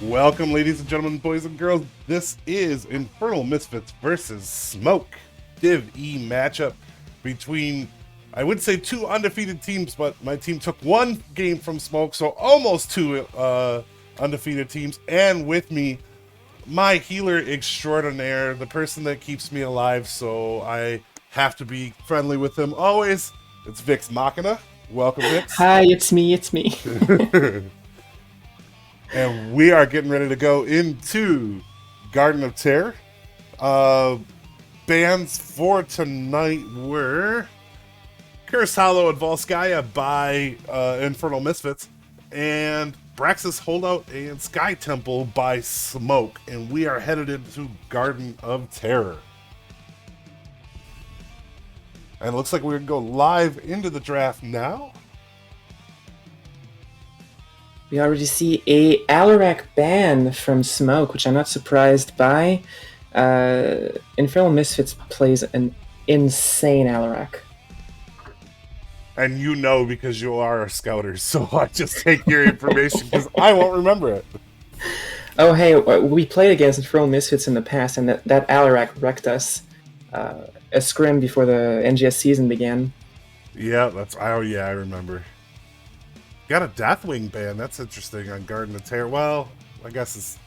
Welcome, ladies and gentlemen, boys and girls. This is Infernal Misfits versus Smoke. Div E matchup between, I would say, two undefeated teams, but my team took one game from Smoke, so almost two undefeated teams. And with me, my healer extraordinaire, the person that keeps me alive, so I have to be friendly with him always. It's Vix Machina. Welcome, Vix. Hi, it's me. And we are getting ready to go into Garden of Terror. Bands for tonight were Curse Hollow and Volskaya by Infernal Misfits, and Braxis Holdout and Sky Temple by Smoke. And we are headed into Garden of Terror. And it looks like we're going to go live into the draft now. We already see a Alarak ban from Smoke, which I'm not surprised by. Infernal Misfits plays an insane Alarak. And you know because you are a scouter, so I just take your information because I won't remember it. Oh, hey, we played against Infernal Misfits in the past, and that Alarak wrecked us. A scrim before the NGS season began. Yeah, I remember. Got a Deathwing ban. That's interesting on Garden of Terror. Well, I guess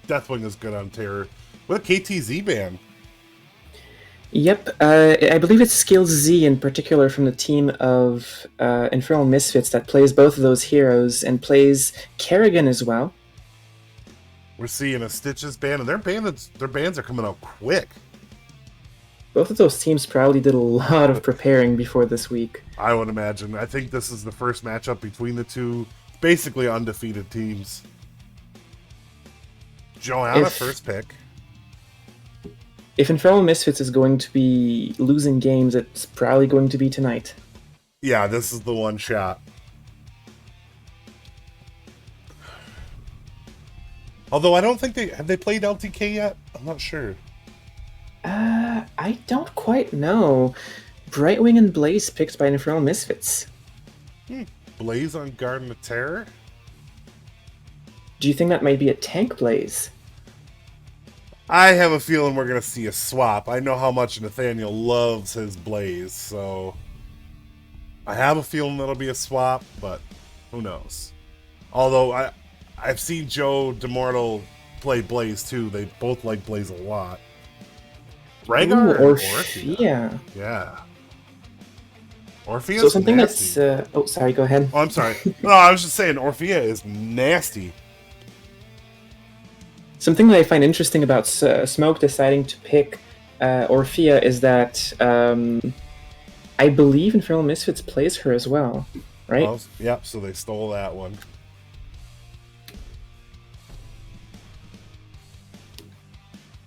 Deathwing is good on Terror. What a KTZ ban. Yep, I believe it's Skill Z in particular from the team of Infernal Misfits that plays both of those heroes and plays Kerrigan as well. We're seeing a Stitches ban, and their bans are coming out quick. Both of those teams probably did a lot of preparing before this week. I would imagine. I think this is the first matchup between the two basically undefeated teams. Joanna, first pick. If Infernal Misfits is going to be losing games, it's probably going to be tonight. Yeah, this is the one shot. Although I don't think have they played LTK yet? I'm not sure. I don't quite know. Brightwing and Blaze picked by Infernal Misfits. Blaze on Garden of Terror? Do you think that might be a tank Blaze? I have a feeling we're going to see a swap. I know how much Nathaniel loves his Blaze, so I have a feeling that'll be a swap, but who knows. Although I've seen Joe DeMortal play Blaze too. They both like Blaze a lot. Rhaegar or Orphea. Yeah. Orphea's so something nasty. that's... oh, sorry, go ahead. Oh, I'm sorry. No, I was just saying Orphea is nasty. Something that I find interesting about Smoke deciding to pick Orphea is that I believe Infernal Misfits plays her as well, right? Well, yep, so they stole that one.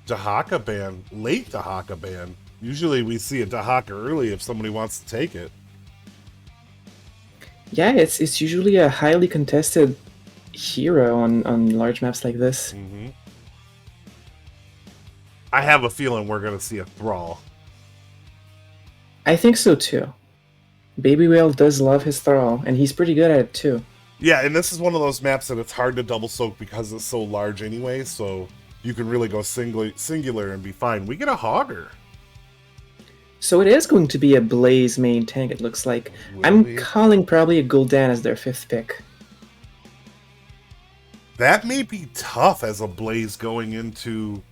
Dahaka ban. Late Dahaka ban. Usually we see a Dahaka early if somebody wants to take it. Yeah, it's usually a highly contested hero on large maps like this. Mm-hmm. I have a feeling we're going to see a Thrall. I think so too. Baby Whale does love his Thrall, and he's pretty good at it too. Yeah, and this is one of those maps that it's hard to double soak because it's so large anyway, so you can really go singular and be fine. We get a Hogger. So it is going to be a Blaze main tank, it looks like. I'm calling probably a Gul'dan as their 5th pick. That may be tough as a Blaze going into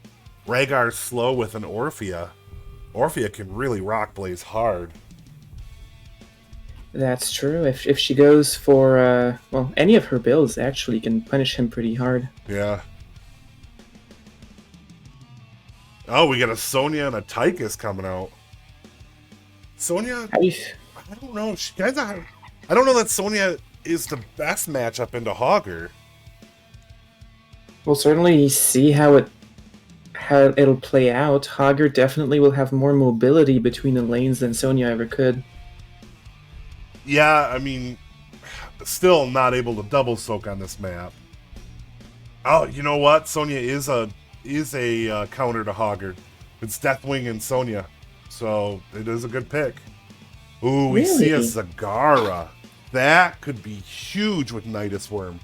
Rhaegar slow with an Orphea. Orphea can really rock Blaze hard. That's true. If she goes for, well, any of her builds actually can punish him pretty hard. Yeah. Oh, we got a Sonya and a Tychus coming out. Sonya, I don't know. I don't know that Sonya is the best matchup into Hogger. We'll certainly see how it'll play out. Hogger definitely will have more mobility between the lanes than Sonya ever could. Yeah, I mean, still not able to double soak on this map. Oh, you know what? Sonya is a counter to Hogger. It's Deathwing and Sonya. So it is a good pick. Ooh, we see a Zagara. That could be huge with Nidus Worm.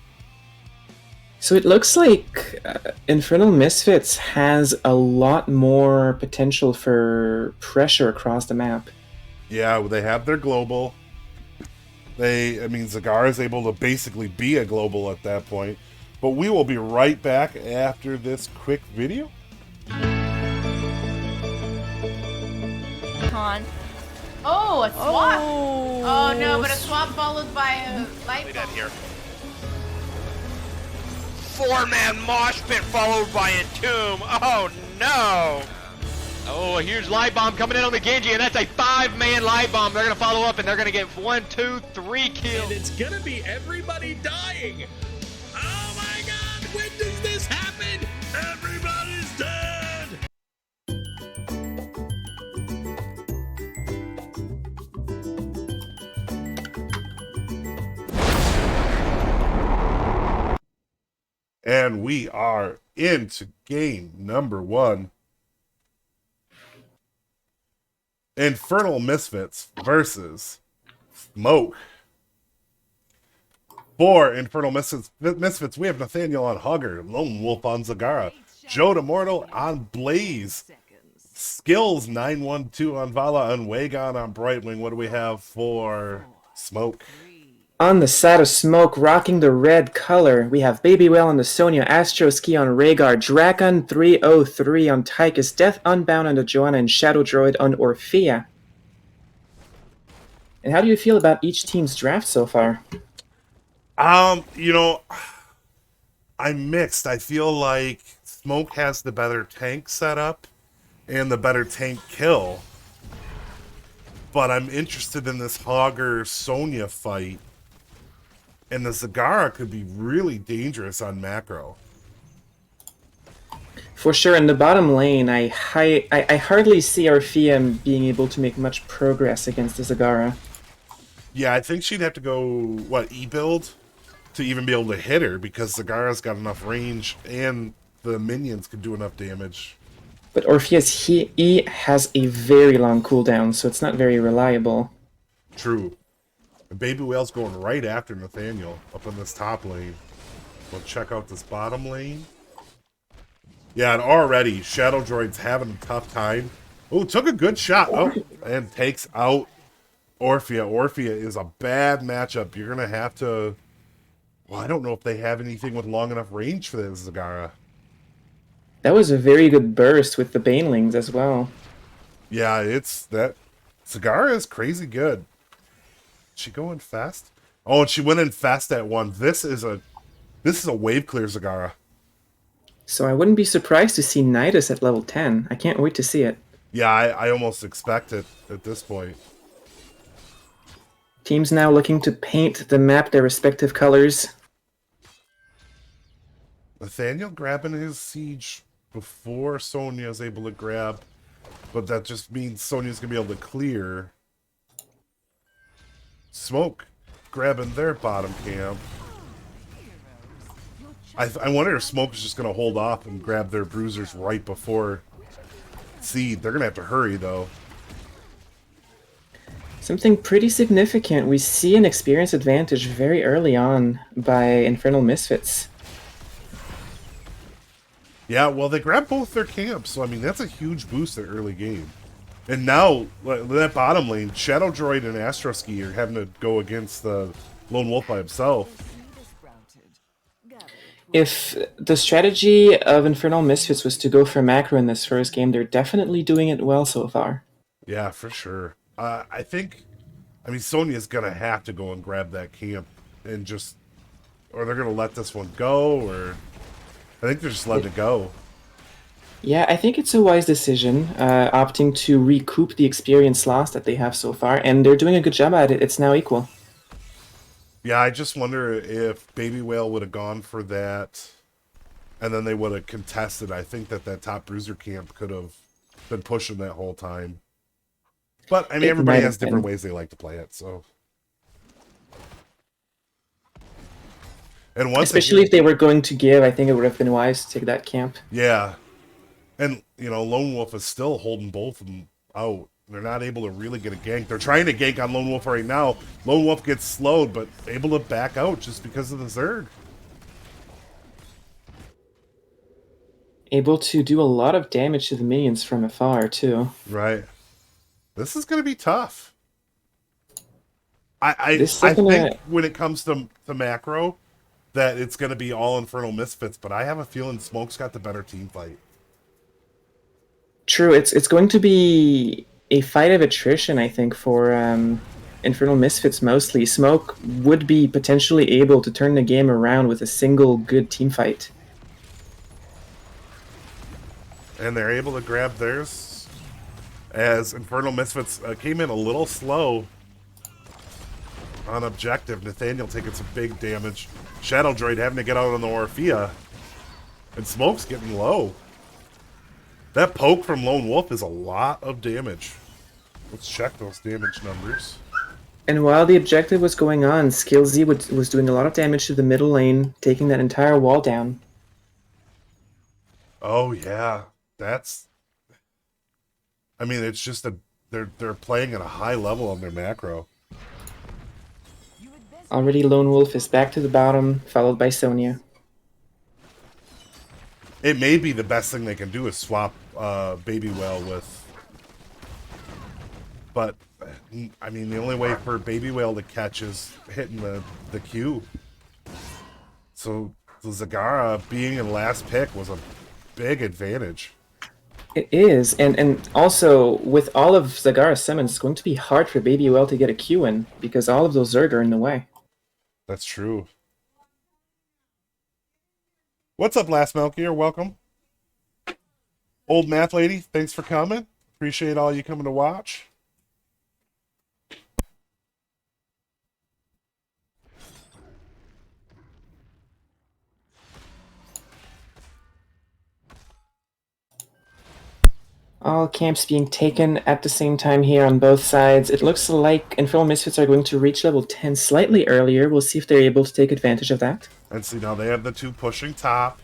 So it looks like Infernal Misfits has a lot more potential for pressure across the map. Yeah, they have their global. I mean, Zagar is able to basically be a global at that point. But we will be right back after this quick video. Con. Oh, a swap. Oh, Oh no, but a swap followed by a light Dead bulb. here. Four-man mosh pit followed by a tomb. Oh no! Oh, a huge light bomb coming in on the Genji, and that's a 5-man light bomb. They're gonna follow up, and they're gonna get 1, 2, 3 kills. And it's gonna be everybody dying. Oh my god, when does this happen? Everybody's dead! And we are into game number 1. Infernal Misfits versus Smoke. For Infernal Misfits, we have Nathaniel on Hugger, Lone Wolf on Zagara, Joe Demortal on Blaze, Skills 912 on Vala, and Wagon on Brightwing. What do we have for Smoke? On the side of Smoke, rocking the red color, we have Baby Whale on the Sonya, Astro Ski on Rhaegar, Drakon 303 on Tychus, Death Unbound on the Joanna, and Shadow Droid on Orphea. And how do you feel about each team's draft so far? You know, I'm mixed. I feel like Smoke has the better tank setup and the better tank kill. But I'm interested in this Hogger Sonya fight. And the Zagara could be really dangerous on macro. For sure, in the bottom lane, I hardly see Orphea being able to make much progress against the Zagara. Yeah, I think she'd have to go, E-build to even be able to hit her, because Zagara's got enough range and the minions can do enough damage. But Orphea's E has a very long cooldown, so it's not very reliable. True. And Baby Whale's going right after Nathaniel up in this top lane. We'll check out this bottom lane. Yeah, and already Shadow Droid's having a tough time. Oh, took a good shot. Oh, and takes out Orphea. Orphea is a bad matchup. You're going to have to... Well, I don't know if they have anything with long enough range for this Zagara. That was a very good burst with the Banelings as well. Yeah, it's that... Zagara is crazy good. Is she going fast? Oh, and she went in fast at one. This is a wave clear Zagara. So I wouldn't be surprised to see Nidus at level 10. I can't wait to see it. Yeah, I almost expect it at this point. Teams now looking to paint the map their respective colors. Nathaniel grabbing his siege before Sonya is able to grab, but that just means Sonya's gonna be able to clear. Smoke grabbing their bottom camp. I wonder if Smoke is just gonna hold off and grab their bruisers right before Seed. They're gonna have to hurry though. Something pretty significant. We see an experience advantage very early on by Infernal Misfits. Yeah, well, they grabbed both their camps, so I mean that's a huge boost at early game. And now that bottom lane, Shadow Droid and Astro Ski are having to go against the Lone Wolf by himself. If the strategy of Infernal Misfits was to go for macro in this first game, they're definitely doing it well so far. Yeah, for sure. I mean, Sonya's gonna have to go and grab that camp and just, or they're gonna let this one go, or I think they're just letting it go. Yeah, I think it's a wise decision, opting to recoup the experience loss that they have so far, and they're doing a good job at it. It's now equal. Yeah, I just wonder if Baby Whale would have gone for that, and then they would have contested. I think that top bruiser camp could have been pushing that whole time. But, I mean, everybody has different ways they like to play it, so. And once especially if they were going to give, I think it would have been wise to take that camp. Yeah. And, you know, Lone Wolf is still holding both of them out. They're not able to really get a gank. They're trying to gank on Lone Wolf right now. Lone Wolf gets slowed, but able to back out just because of the Zerg. Able to do a lot of damage to the minions from afar, too. Right. This is going to be tough. This I is think gonna... when it comes to macro, that it's going to be all Infernal Misfits, but I have a feeling Smoke's got the better team fight. True, it's going to be a fight of attrition, I think, for Infernal Misfits mostly. Smoke would be potentially able to turn the game around with a single good team fight. And they're able to grab theirs as Infernal Misfits came in a little slow on objective. Nathaniel taking some big damage. Shadow Droid having to get out on the Orphea. And Smoke's getting low. That poke from Lone Wolf is a lot of damage. Let's check those damage numbers. And while the objective was going on, Skill Z was doing a lot of damage to the middle lane, taking that entire wall down. Oh yeah, that's. I mean, it's just they're playing at a high level on their macro. Already Lone Wolf is back to the bottom, followed by Sonya. It may be the best thing they can do is swap Baby Whale with. But I mean, the only way for Baby Whale to catch is hitting the Q. So the Zagara being in last pick was a big advantage. It is, and also with all of Zagara's summons, it's going to be hard for Baby Well to get a Q in because all of those Zerg are in the way. That's true. What's up, Last Melchior? Welcome. Old Math Lady, thanks for coming. Appreciate all you coming to watch. All camps being taken at the same time here on both sides. It looks like Infernal Misfits are going to reach level 10 slightly earlier. We'll see if they're able to take advantage of that. And see, now they have the two pushing top.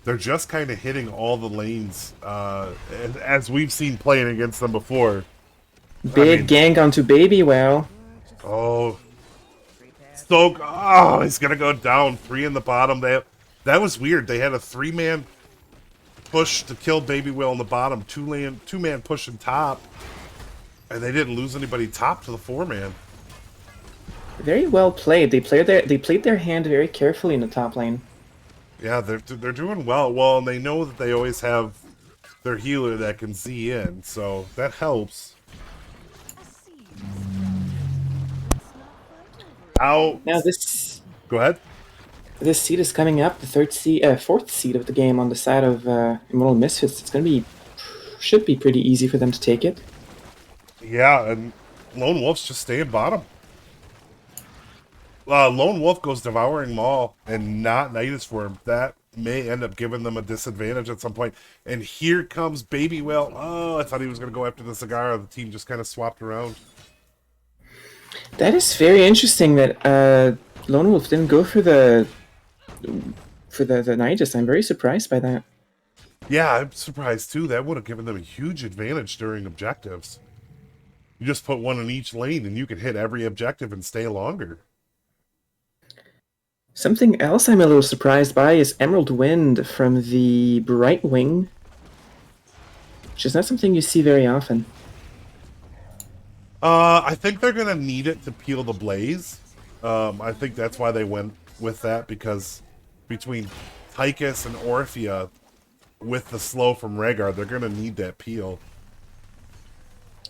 They're just kind of hitting all the lanes, as we've seen playing against them before. Big gank onto Baby Well. Oh. Stoke. Oh, he's going to go down. 3 in the bottom. That was weird. They had a 3-man push to kill Baby Whale in the bottom, 2-man push in top, and they didn't lose anybody top to the 4-man. Very well played. They played their hand very carefully in the top lane. Yeah, they're doing well. Well, and they know that they always have their healer that can Z in, so that helps. Out. Now this Go ahead. This seed is coming up, the fourth seed of the game on the side of Immortal Misfits. It's should be pretty easy for them to take it. Yeah, and Lone Wolf's just staying bottom. Lone Wolf goes Devouring Maul and not Nidus Worm. That may end up giving them a disadvantage at some point. And here comes Baby Whale. Oh, I thought he was going to go after the Cigar. The team just kind of swapped around. That is very interesting that Lone Wolf didn't go for the Nidus. I'm very surprised by that. Yeah, I'm surprised too. That would have given them a huge advantage during objectives. You just put one in each lane and you could hit every objective and stay longer. Something else I'm a little surprised by is Emerald Wind from the Bright Wing, which is not something you see very often. I think they're going to need it to peel the blaze. I think that's why they went with that, because between Tychus and Orphea, with the slow from Rhaegar, they're going to need that peel.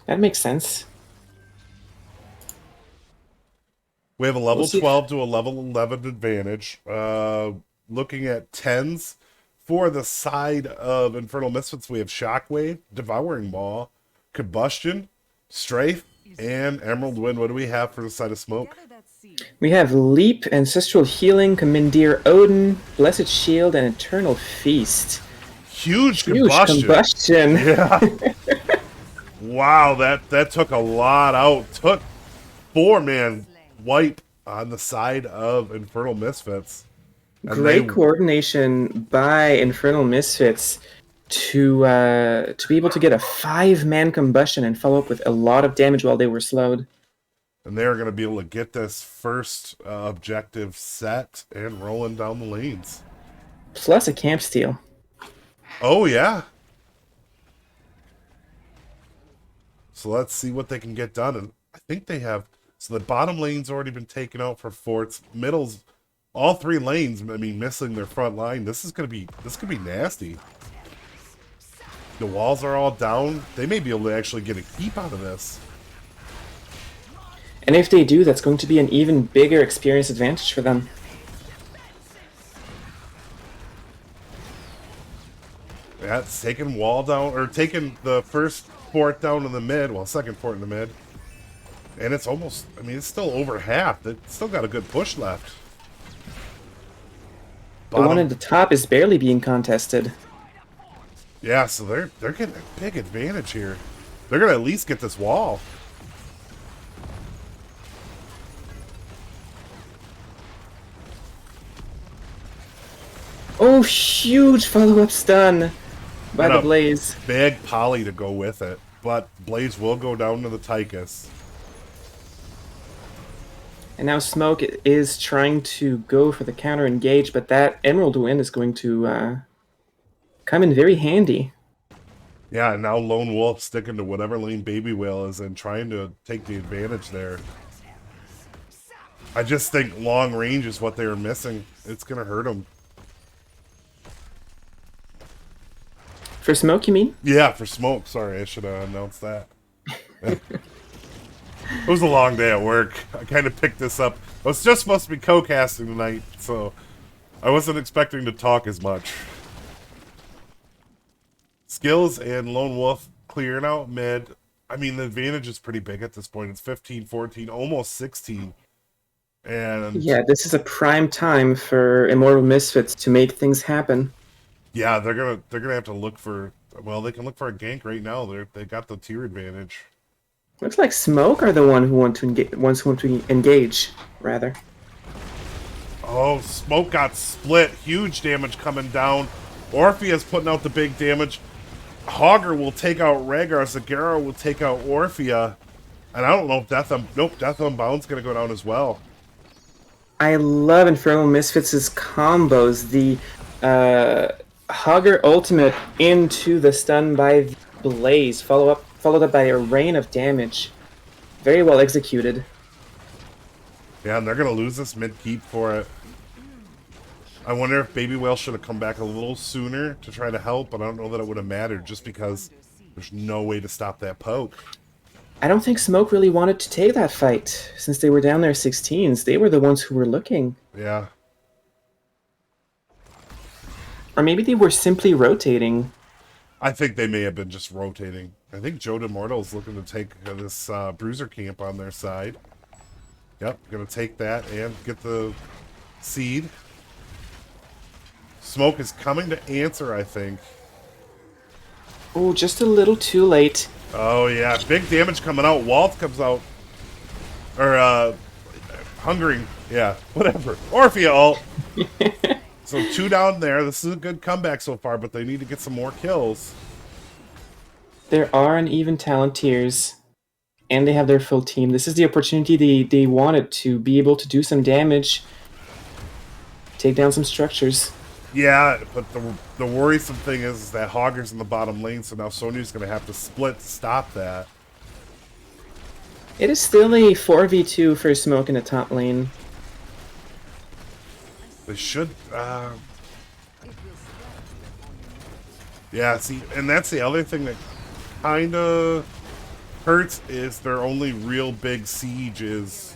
That makes sense. We have a level 12 to a level 11 advantage. Looking at 10s, for the side of Infernal Misfits, we have Shockwave, Devouring Maw, Combustion, Strafe, and Emerald Wind. What do we have for the side of Smoke? We have Leap, Ancestral Healing, Commandeer Odin, Blessed Shield, and Eternal Feast. Huge combustion. Yeah. Wow, that took a lot out. Took 4-man wipe on the side of Infernal Misfits. And Great coordination by Infernal Misfits to be able to get a 5-man combustion and follow up with a lot of damage while they were slowed. And they're going to be able to get this first objective set and rolling down the lanes. Plus a camp steal. Oh, yeah. So let's see what they can get done. And I think they have... So the bottom lane's already been taken out for forts. Middle's... All 3 lanes, I mean, missing their front line. This could be nasty. The walls are all down. They may be able to actually get a keep out of this. And if they do, that's going to be an even bigger experience advantage for them. Yeah, it's taking wall down, or taking the first fort down in the mid, well, second fort in the mid. And it's almost, I mean, it's still over half. It's still got a good push left. The one at the top is barely being contested. Yeah, so they're getting a big advantage here. They're gonna at least get this wall. Oh, huge follow-up stun by And the a Blaze. Big poly to go with it, but Blaze will go down to the Tychus. And now Smoke is trying to go for the counter engage, but that Emerald win is going to come in very handy. Yeah, and now Lone Wolf sticking to whatever lane Baby Whale is and trying to take the advantage there. I just think long range is what they were missing. It's gonna hurt them. For Smoke, you mean? Yeah, for Smoke. Sorry, I should have announced that. It was a long day at work. I kind of picked this up. I was just supposed to be co-casting tonight, so I wasn't expecting to talk as much. Skills and Lone Wolf clearing out mid. I mean, the advantage is pretty big at this point. It's 15, 14, almost 16. And Yeah, this is a prime time for Immortal Misfits to make things happen. yeah, they're gonna have to look for. Well, they can look for a gank right now. They got the tier advantage. Looks like Smoke are the one who want to engage, rather. Oh, Smoke got split. Huge damage coming down. Orphea's putting out the big damage. Hogger will take out Rhaegar. Zagara will take out Orphea. And I don't know if Death Unbound's going to go down as well. I love Infernal Misfits' combos. The Hogger ultimate into the stun by the Blaze, followed up by a rain of damage. Very well executed. Yeah, and they're going to lose this mid-keep for it. I wonder if Baby Whale should have come back a little sooner to try to help, but I don't know that it would have mattered just because there's no way to stop that poke. I don't think Smoke really wanted to take that fight. Since they were down there 16s, they were the ones who were looking. Yeah. Or maybe they were simply rotating. I think they may have been just rotating. I think Joe DeMortal is looking to take this Bruiser camp on their side. Yep, gonna take that and get the seed. Smoke is coming to answer, I think. Oh, just a little too late. Oh yeah, big damage coming out. Walt comes out. Or, Hungering. Yeah, whatever. Orphea ult. So 2 down there. This is a good comeback so far, but they need to get some more kills. There are uneven talent tiers, and they have their full team. This is the opportunity they wanted to be able to do some damage, take down some structures. Yeah, but the worrisome thing is that Hogger's in the bottom lane, so now Sonya's going to have to split to stop that. It is still a 4v2 for Smoke in the top lane. They should... Yeah, see, and that's the other thing that kind of hurts is their only real big siege is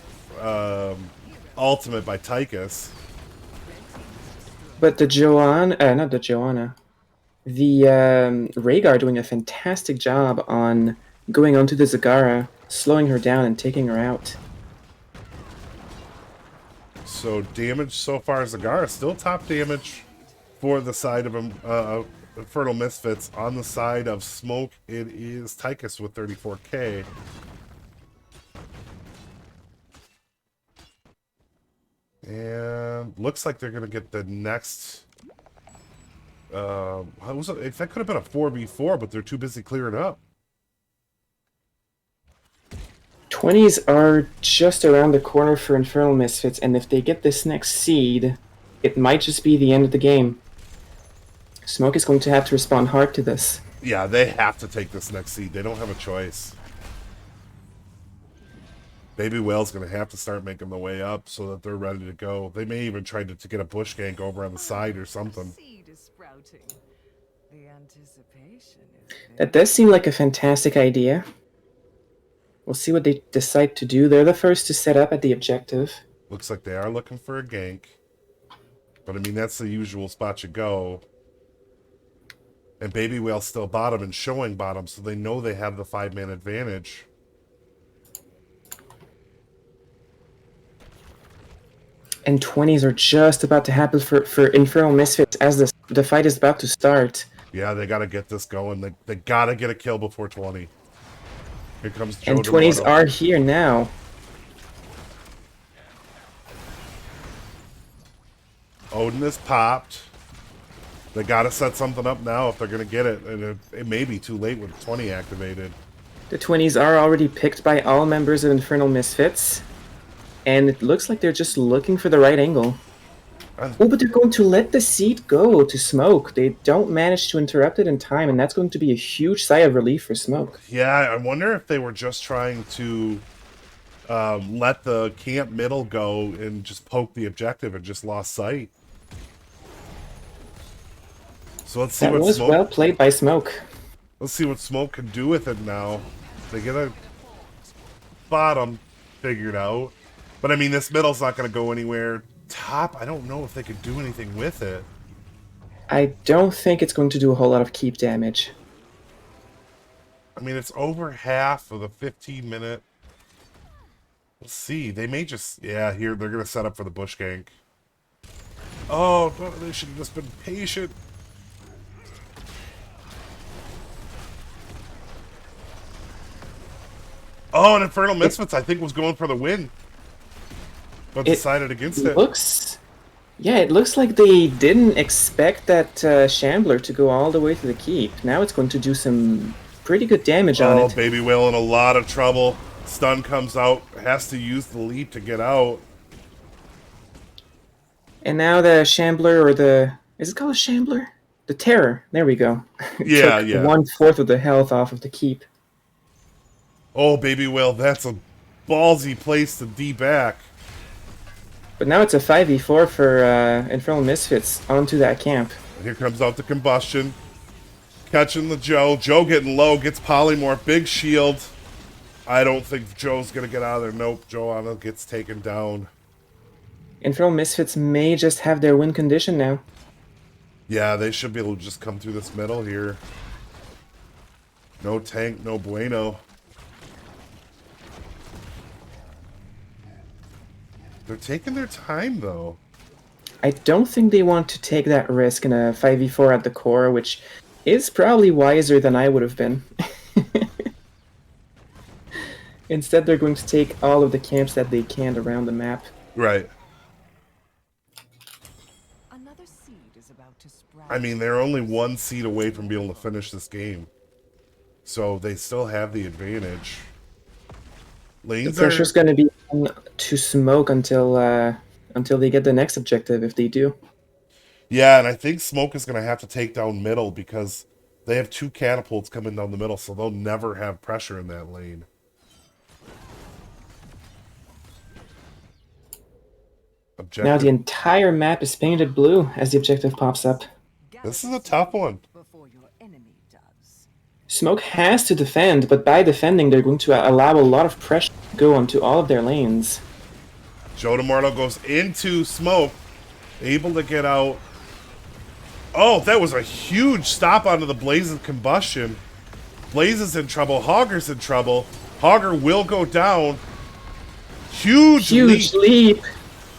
Ultimate by Tychus. But the Rhaegar doing a fantastic job on going onto the Zagara, slowing her down and taking her out. So damage so far, Zagara still top damage for the side of Infernal Misfits. On the side of Smoke, it is Tychus with 34k. And looks like they're going to get the next... that could have been a 4v4, but they're too busy clearing up. 20s are just around the corner for Infernal Misfits, and if they get this next seed, it might just be the end of the game. Smoke is going to have to respond hard to this. Yeah, they have to take this next seed. They don't have a choice. Baby Whale's going to have to start making the way up so that they're ready to go. They may even try to get a bush gank over on the side or something. Seed is sprouting. The anticipation is That does seem like a fantastic idea. We'll see what they decide to do. They're the first to set up at the objective. Looks like they are looking for a gank. But I mean, that's the usual spot you go. And Baby Whale's still bottom and showing bottom, so they know they have the 5-man advantage. And 20s are just about to happen for Infernal Misfits as the fight is about to start. Yeah, they got to get this going. They got to get a kill before 20. Here comes Joe And 20s DeMorto. are here now. Odin is popped. They got to set something up now if they're going to get it. And it may be too late with 20 activated. The 20s are already picked by all members of Infernal Misfits. And it looks like they're just looking for the right angle. Oh, but they're going to let the seed go to Smoke. They don't manage to interrupt it in time, and that's going to be a huge sigh of relief for Smoke. Yeah, I wonder if they were just trying to let the camp middle go and just poke the objective and just lost sight. So let's see That what was Smoke. well played by Smoke. Let's see what Smoke can do with it now. They get a bottom figured out. But I mean, this middle's not going to go anywhere. Top, I don't know if they could do anything with it. I don't think it's going to do a whole lot of keep damage. I mean, it's over half of the 15-minute. We'll see. They may just... Yeah, here, they're going to set up for the bush gank. Oh, no, they should have just been patient. Oh, and Infernal Misfits, I think, was going for the win. But decided against it. Yeah, it looks like they didn't expect that Shambler to go all the way to the keep. Now it's going to do some pretty good damage on it. Oh, Baby Whale in a lot of trouble. Stun comes out, has to use the leap to get out. And now the Shambler, or the... Is it called a Shambler? The Terror. There we go. Yeah, Took yeah. 1/4 of the health off of the keep. Oh, Baby Whale, that's a ballsy place to D-back. But now it's a 5v4 for Infernal Misfits onto that camp. Here comes out the combustion. Catching the Joe. Joe getting low, gets polymorph. Big shield. I don't think Joe's going to get out of there. Nope, Joanna gets taken down. Infernal Misfits may just have their win condition now. Yeah, they should be able to just come through this middle here. No tank, no bueno. They're taking their time, though. I don't think they want to take that risk in a 5v4 at the core, which is probably wiser than I would have been. Instead, they're going to take all of the camps that they can around the map. Right. another seed is about to sprout. I mean, they're only 1 seed away from being able to finish this game. So they still have the advantage. The Lanes pressure's are... going to be on to Smoke until they get the next objective, if they do. Yeah, and I think Smoke is going to have to take down middle because they have 2 catapults coming down the middle, so they'll never have pressure in that lane. Objective. Now the entire map is painted blue as the objective pops up. This is a tough one. Before your enemy does. Smoke has to defend, but by defending, they're going to allow a lot of pressure to go onto all of their lanes. Joe DeMorto goes into Smoke, able to get out. Oh, that was a huge stop onto the Blaze of Combustion. Blaze is in trouble. Hogger's in trouble. Hogger will go down. Huge leap.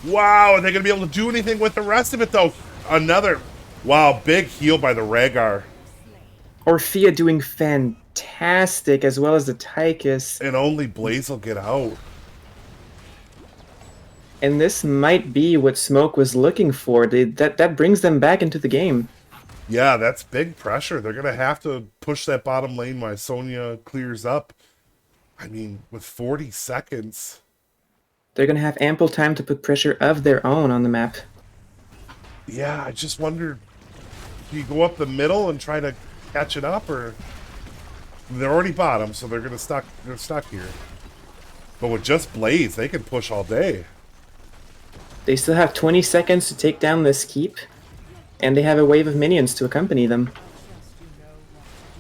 Wow, are they going to be able to do anything with the rest of it, though? Another, wow, big heal by the Rhaegar. Orphea doing fantastic, as well as the Tychus. And only Blaze will get out. And this might be what Smoke was looking for. That brings them back into the game. Yeah, that's big pressure. They're going to have to push that bottom lane while Sonya clears up. I mean, with 40 seconds... They're going to have ample time to put pressure of their own on the map. Yeah, I just wonder... Do you go up the middle and try to catch it up, or they're already bottom, so they're gonna stuck. They're stuck here. But with just Blaze, they can push all day. They still have 20 seconds to take down this keep, and they have a wave of minions to accompany them.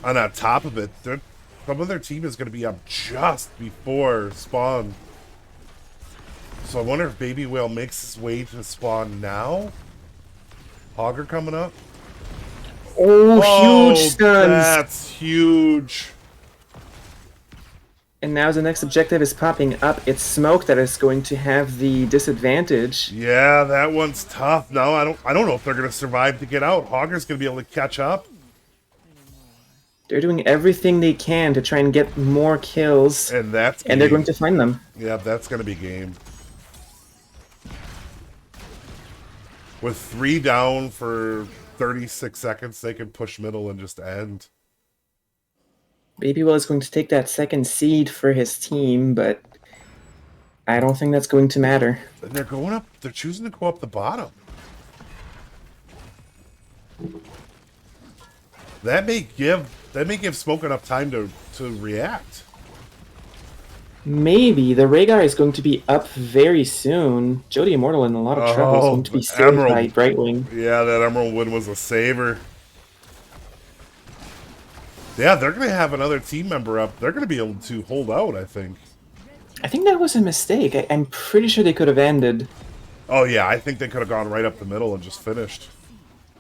And on top of it, some of their team is going to be up just before spawn. So I wonder if Baby Whale makes his way to spawn now. Hogger coming up. Oh, huge stuns! That's huge. And now the next objective is popping up. It's Smoke that is going to have the disadvantage. Yeah, that one's tough. No, I don't know if they're going to survive to get out. Hogger's going to be able to catch up. They're doing everything they can to try and get more kills. And that's game. And they're going to find them. Yeah, that's going to be game. With 3 down for 36 seconds, they can push middle and just end. Baby Will is going to take that second seed for his team, but I don't think that's going to matter. And they're going up. They're choosing to go up the bottom. That may give Smoke enough time to react. Maybe. The Rhaegar is going to be up very soon. Jody Immortal in a lot of trouble. Is going to be saved by Brightwing. Yeah, that Emerald win was a saver. Yeah, they're going to have another team member up. They're going to be able to hold out, I think. I think that was a mistake. I'm pretty sure they could have ended. Oh, yeah, I think they could have gone right up the middle and just finished.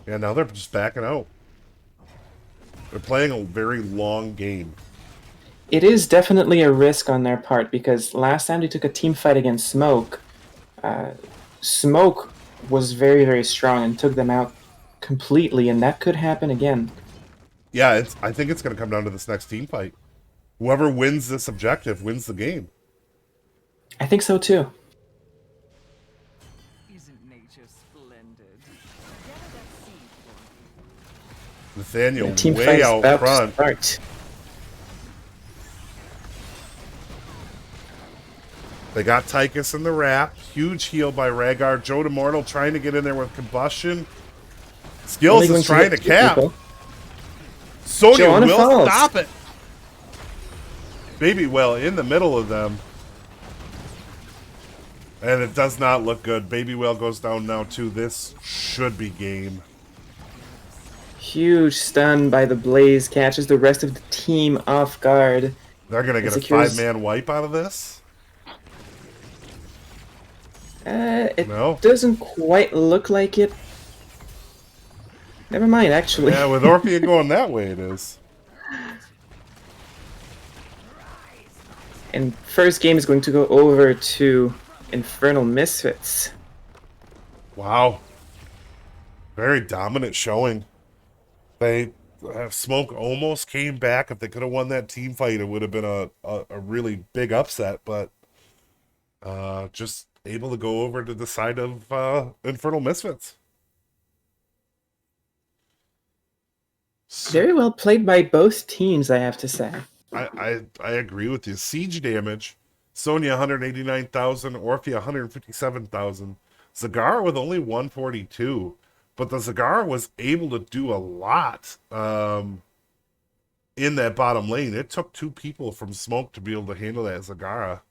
Yeah, now they're just backing out. They're playing a very long game. It is definitely a risk on their part, because last time they took a team fight against Smoke, Smoke was very, very strong and took them out completely, and that could happen again. Yeah, I think it's going to come down to this next team fight. Whoever wins this objective wins the game. I think so too. Isn't nature splendid? Nathaniel The team way fight's out about front. to start. They got Tychus in the wrap. Huge heal by Rhaegar. Joe Immortal trying to get in there with Combustion. Skills is trying to cap. Sonya Joanna will falls. stop it. Baby Well in the middle of them. And it does not look good. Baby Whale goes down now too. This should be game. Huge stun by the Blaze, catches the rest of the team off guard. They're going to get a secures- 5-man wipe out of this? It No? doesn't quite look like it. Never mind, actually. Yeah, with Orphea going that way it is. And first game is going to go over to Infernal Misfits. Wow. Very dominant showing. They Smoke almost came back. If they could have won that team fight, it would have been a really big upset, but just able to go over to the side of Infernal Misfits. Very well played by both teams, I have to say. I agree with you. Siege damage. Sonya 189,000, Orphea 157,000. Zagara with only 142. But the Zagara was able to do a lot in that bottom lane. It took 2 people from Smoke to be able to handle that Zagara.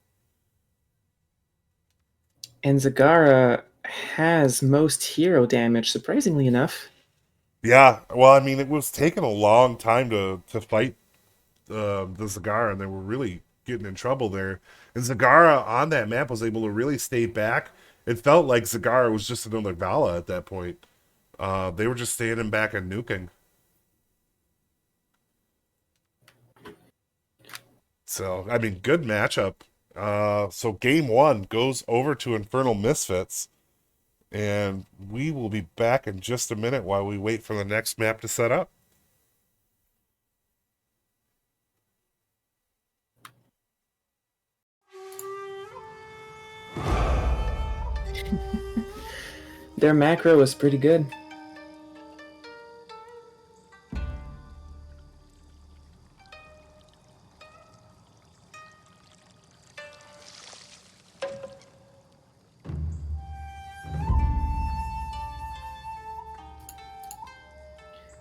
And Zagara has most hero damage, surprisingly enough. Yeah, well, I mean, it was taking a long time to fight the Zagara, and they were really getting in trouble there. And Zagara on that map was able to really stay back. It felt like Zagara was just another Vala at that point. They were just standing back and nuking. So, I mean, good matchup. So game 1 goes over to Infernal Misfits. And we will be back in just a minute while we wait for the next map to set up. Their macro was pretty good.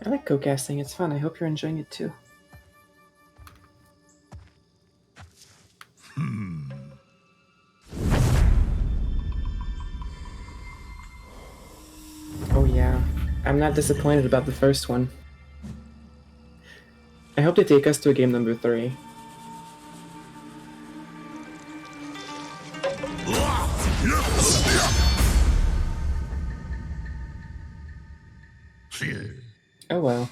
I like co-casting. It's fun. I hope you're enjoying it too. Oh yeah. I'm not disappointed about the first one. I hope they take us to a game number 3. Oh well.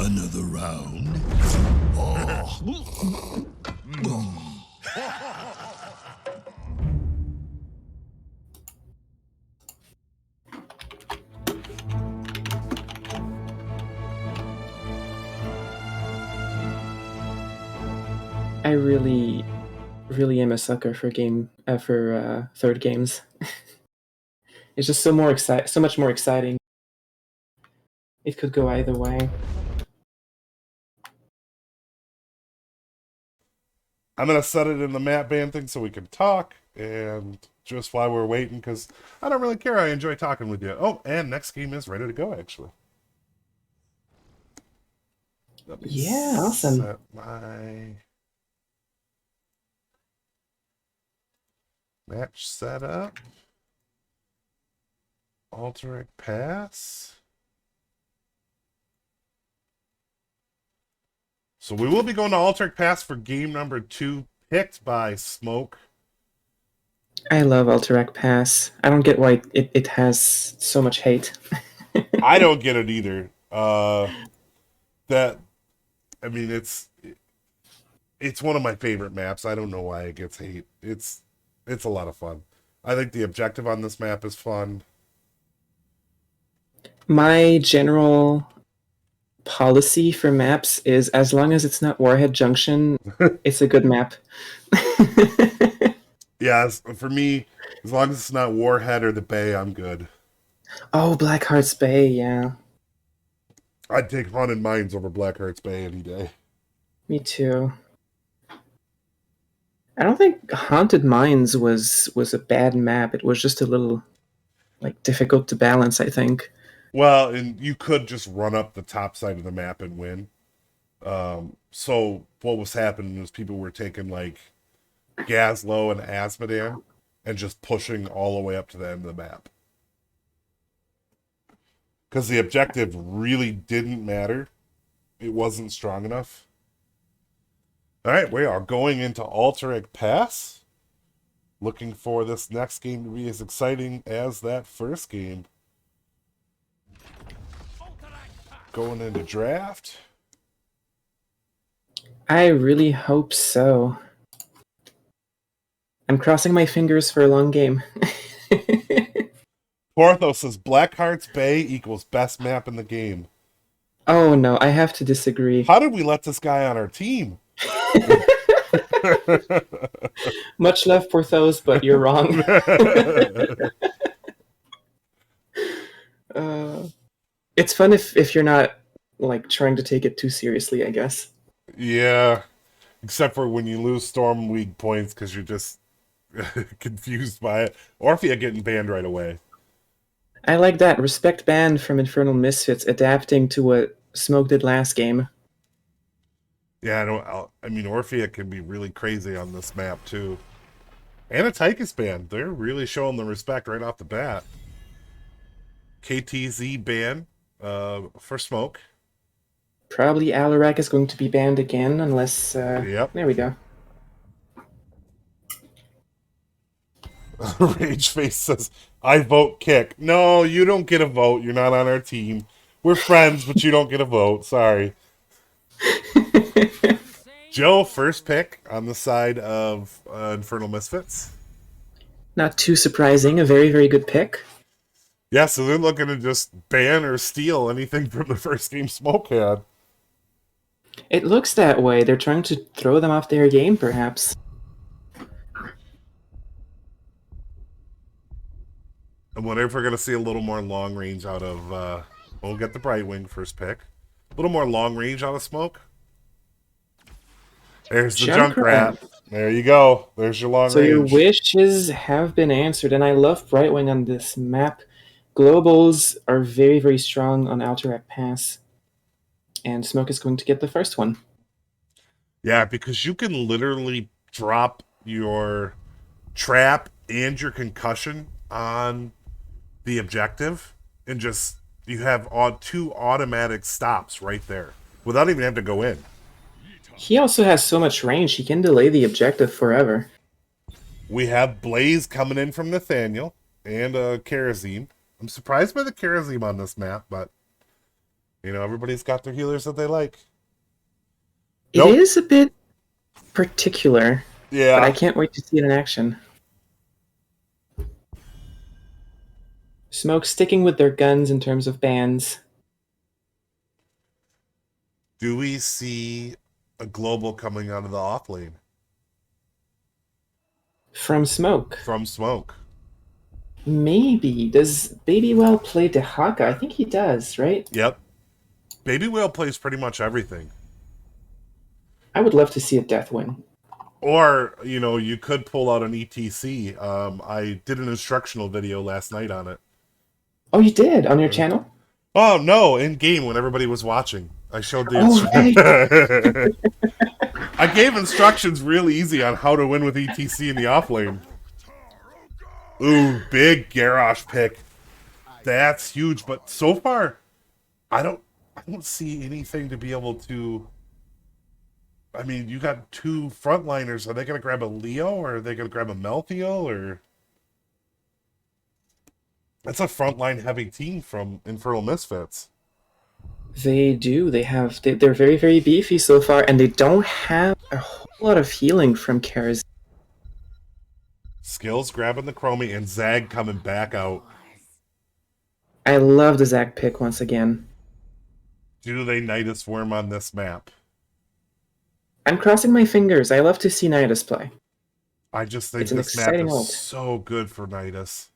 Another round. I really am a sucker for third games. It's just so much more exciting. It could go either way. I'm gonna set it in the map ban thing so we can talk, and just while we're waiting, because I don't really care. I enjoy talking with you. Oh, and next game is ready to go, actually. Let me Yeah, awesome. set my match setup. Alternate pass. So we will be going to alternate pass for game number 2, picked by Smoke. I love Alterac Pass. I don't get why it has so much hate. I don't get it either. It's one of my favorite maps. I don't know why it gets hate. It's a lot of fun. I think the objective on this map is fun. My general policy for maps is as long as it's not Warhead Junction, it's a good map. Yeah, for me, as long as it's not Warhead or the Bay, I'm good. Oh, Blackheart's Bay, yeah. I'd take Haunted Mines over Blackheart's Bay any day. Me too. I don't think Haunted Mines was a bad map. It was just a little difficult to balance, I think. Well, and you could just run up the top side of the map and win. So what was happening was people were taking Gazlowe and Asmodan and just pushing all the way up to the end of the map. Because the objective really didn't matter. It wasn't strong enough. All right, we are going into Alterac Pass. Looking for this next game to be as exciting as that first game. Going into draft. I really hope so. I'm crossing my fingers for a long game. Porthos says Blackheart's Bay equals best map in the game. Oh no, I have to disagree. How did we let this guy on our team? Much love, Porthos, but you're wrong. It's fun if you're not trying to take it too seriously, I guess. Yeah, except for when you lose Storm League points because you're just confused by it, or if you're getting banned right away. I like that. Respect ban from Infernal Misfits adapting to what Smoke did last game. Yeah, I mean, Orphea can be really crazy on this map, too. And a Tychus ban. They're really showing the respect right off the bat. KTZ ban for Smoke. Probably Alarak is going to be banned again, unless... Yep. There we go. Rageface says, I vote kick. No, you don't get a vote. You're not on our team. We're friends, but you don't get a vote. Sorry. Joe, first pick on the side of Infernal Misfits. Not too surprising. A very, very good pick. Yeah, so they're looking to just ban or steal anything from the first game Smoke had. It looks that way. They're trying to throw them off their game, perhaps. I wonder if we're going to see a little more long range out of, we'll get the Brightwing first pick. A little more long range out of Smoke. There's the Junkrat. There you go. There's your long So range. your wishes have been answered, and I love Brightwing on this map. Globals are very, very strong on Alterac Pass, and Smoke is going to get the first one. Yeah, because you can literally drop your trap and your concussion on the objective, and just you have two automatic stops right there without even having to go in. He also has so much range, he can delay the objective forever. We have Blaze coming in from Nathaniel and Karazim. I'm surprised by the Karazim on this map, but you know, everybody's got their healers that they like. It is a bit particular, Yeah. but I can't wait to see it in action. Smoke sticking with their guns in terms of bans. Do we see a global coming out of the off lane? From Smoke. From Smoke. Maybe. Does Babywell play Dehaka? I think he does, right? Yep. Baby Whale plays pretty much everything. I would love to see a Deathwing. Or, you know, you could pull out an ETC. I did an instructional video last night on it. Oh, you did? On your channel? Oh, no, in game when everybody was watching. I showed the I gave instructions really easy on how to win with ETC in the off lane. Ooh, big Garrosh pick. That's huge, but so far, I don't see anything to be able to... I mean, you got two frontliners. Are they going to grab a Leo, or are they going to grab a Melthiel, or... That's a frontline heavy team from Infernal Misfits. They do. They're very, very beefy so far, and they don't have a whole lot of healing from Karaz. Skills grabbing the Chromie, and Zag coming back out. I love the Zach pick once again. Do they Nidus Worm on this map? I'm crossing my fingers. I love to see Nidus play. I just think It's an this map exciting is ult. so good for Nidus.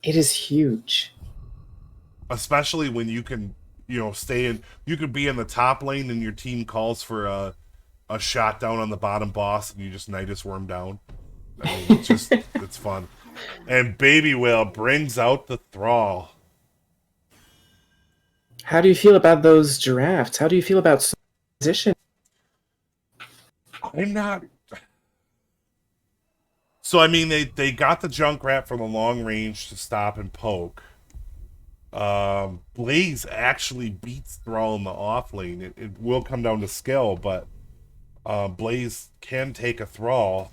It is huge. Especially when you can, you know, you could be in the top lane and your team calls for a shot down on the bottom boss and you just Nidus Worm down. I mean, it's just, it's fun. And Baby Whale brings out the Thrall. How do you feel about those drafts? How do you feel about position? I'm not... So, I mean, they got the Junkrat for the long range to stop and poke. Blaze actually beats Thrall in the off lane. It will come down to skill, but Blaze can take a Thrall.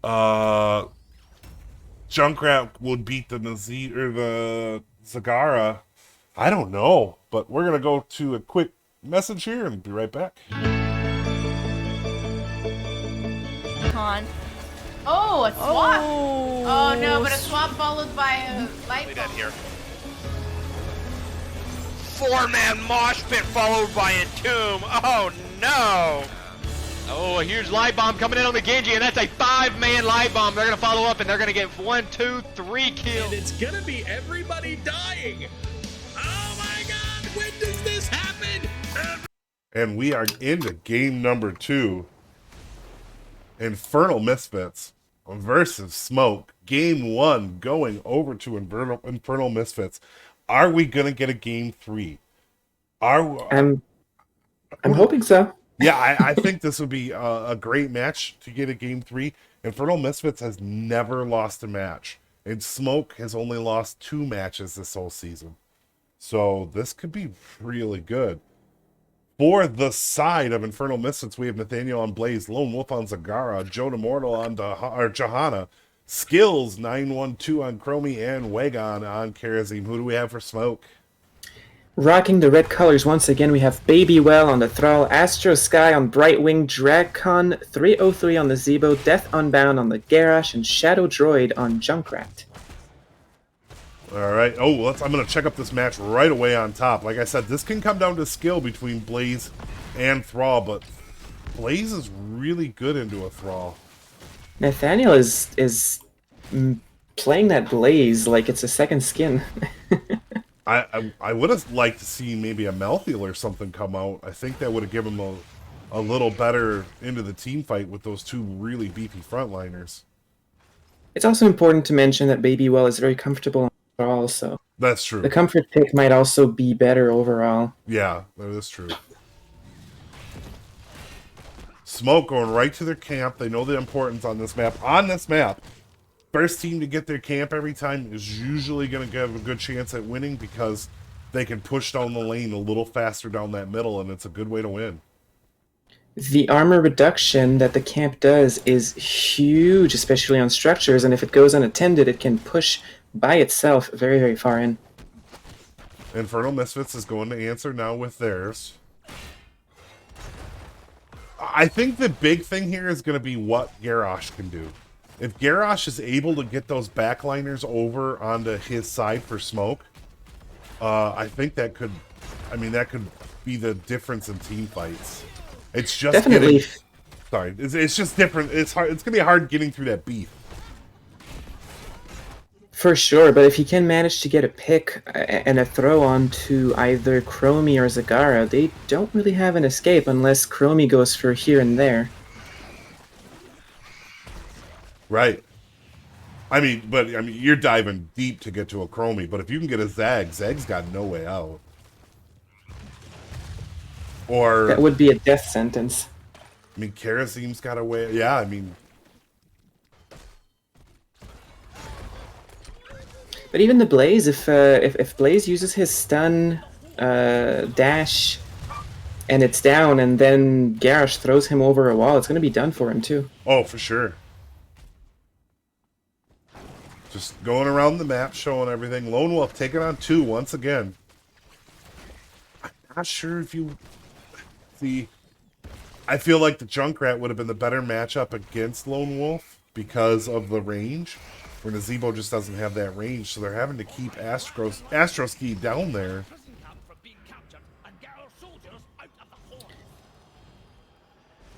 Junkrat would beat the the Zagara. I don't know, but we're going to go to a quick message here and be right back. Con. Oh, a swap. Oh no, but a swap followed by a light bomb. Here. 4-man mosh pit followed by a tomb. Oh no! Oh, here's Light Bomb coming in on the Genji, and that's a 5-man Light Bomb. They're gonna follow up, and they're gonna get 1, 2, 3 kills. And it's gonna be everybody dying. Oh my god, when does this happen? And we are into game number 2. Infernal Misfits versus Smoke. Game 1 going over to Infernal Misfits. Are we going to get a game 3? I'm hoping so. Yeah, I think this would be a great match to get a game 3. Infernal Misfits has never lost a match. And Smoke has only lost 2 matches this whole season. So this could be really good. For the side of Infernal Misfits, we have Nathaniel on Blaze, Lone Wolf on Zagara, Joe Immortal on Johanna, Skills 912 on Chromie, and Wagon on Karazim. Who do we have for Smoke? Rocking the red colors once again, we have Babywell on the Thrall, Astro Sky on Brightwing, Dragcon 303 on the Zebo, Death Unbound on the Garrosh, and Shadow Droid on Junkrat. All right. Oh, I'm going to check up this match right away on top. Like I said, this can come down to skill between Blaze and Thrall, but Blaze is really good into a Thrall. Nathaniel is playing that Blaze like it's a second skin. I would have liked to see maybe a Malthiel or something come out. I think that would have given him a little better into the team fight with those two really beefy frontliners. It's also important to mention that Babywell is very comfortable overall, so That's true. the comfort pick might also be better overall. Yeah, that is true. Smoke going right to their camp. They know the importance on this map. On this map, first team to get their camp every time is usually going to have a good chance at winning because they can push down the lane a little faster down that middle, and it's a good way to win. The armor reduction that the camp does is huge, especially on structures, and if it goes unattended, it can push by itself very, very far in. Infernal Misfits is going to answer now with theirs. I think the big thing here is going to be what Garrosh can do. If Garrosh is able to get those backliners over onto his side for smoke, I think that could be the difference in team fights. It's just Definitely. it's just different. It's hard. It's gonna be hard getting through that beef. For sure, but if he can manage to get a pick and a throw onto either Chromie or Zagara, they don't really have an escape unless Chromie goes for here and there. Right. You're diving deep to get to a Chromie, but if you can get a Zag, Zag's got no way out. Or That would be a death sentence. Karazim's got a way. Yeah, But even the Blaze, if Blaze uses his stun dash and it's down, and then Garrosh throws him over a wall, it's going to be done for him too. Oh, for sure. Just going around the map, showing everything. Lone Wolf taking on 2 once again. I'm not sure if you see. I feel like the Junkrat would have been the better matchup against Lone Wolf because of the range. Where Nazebo just doesn't have that range, so they're having to keep Astroski down there.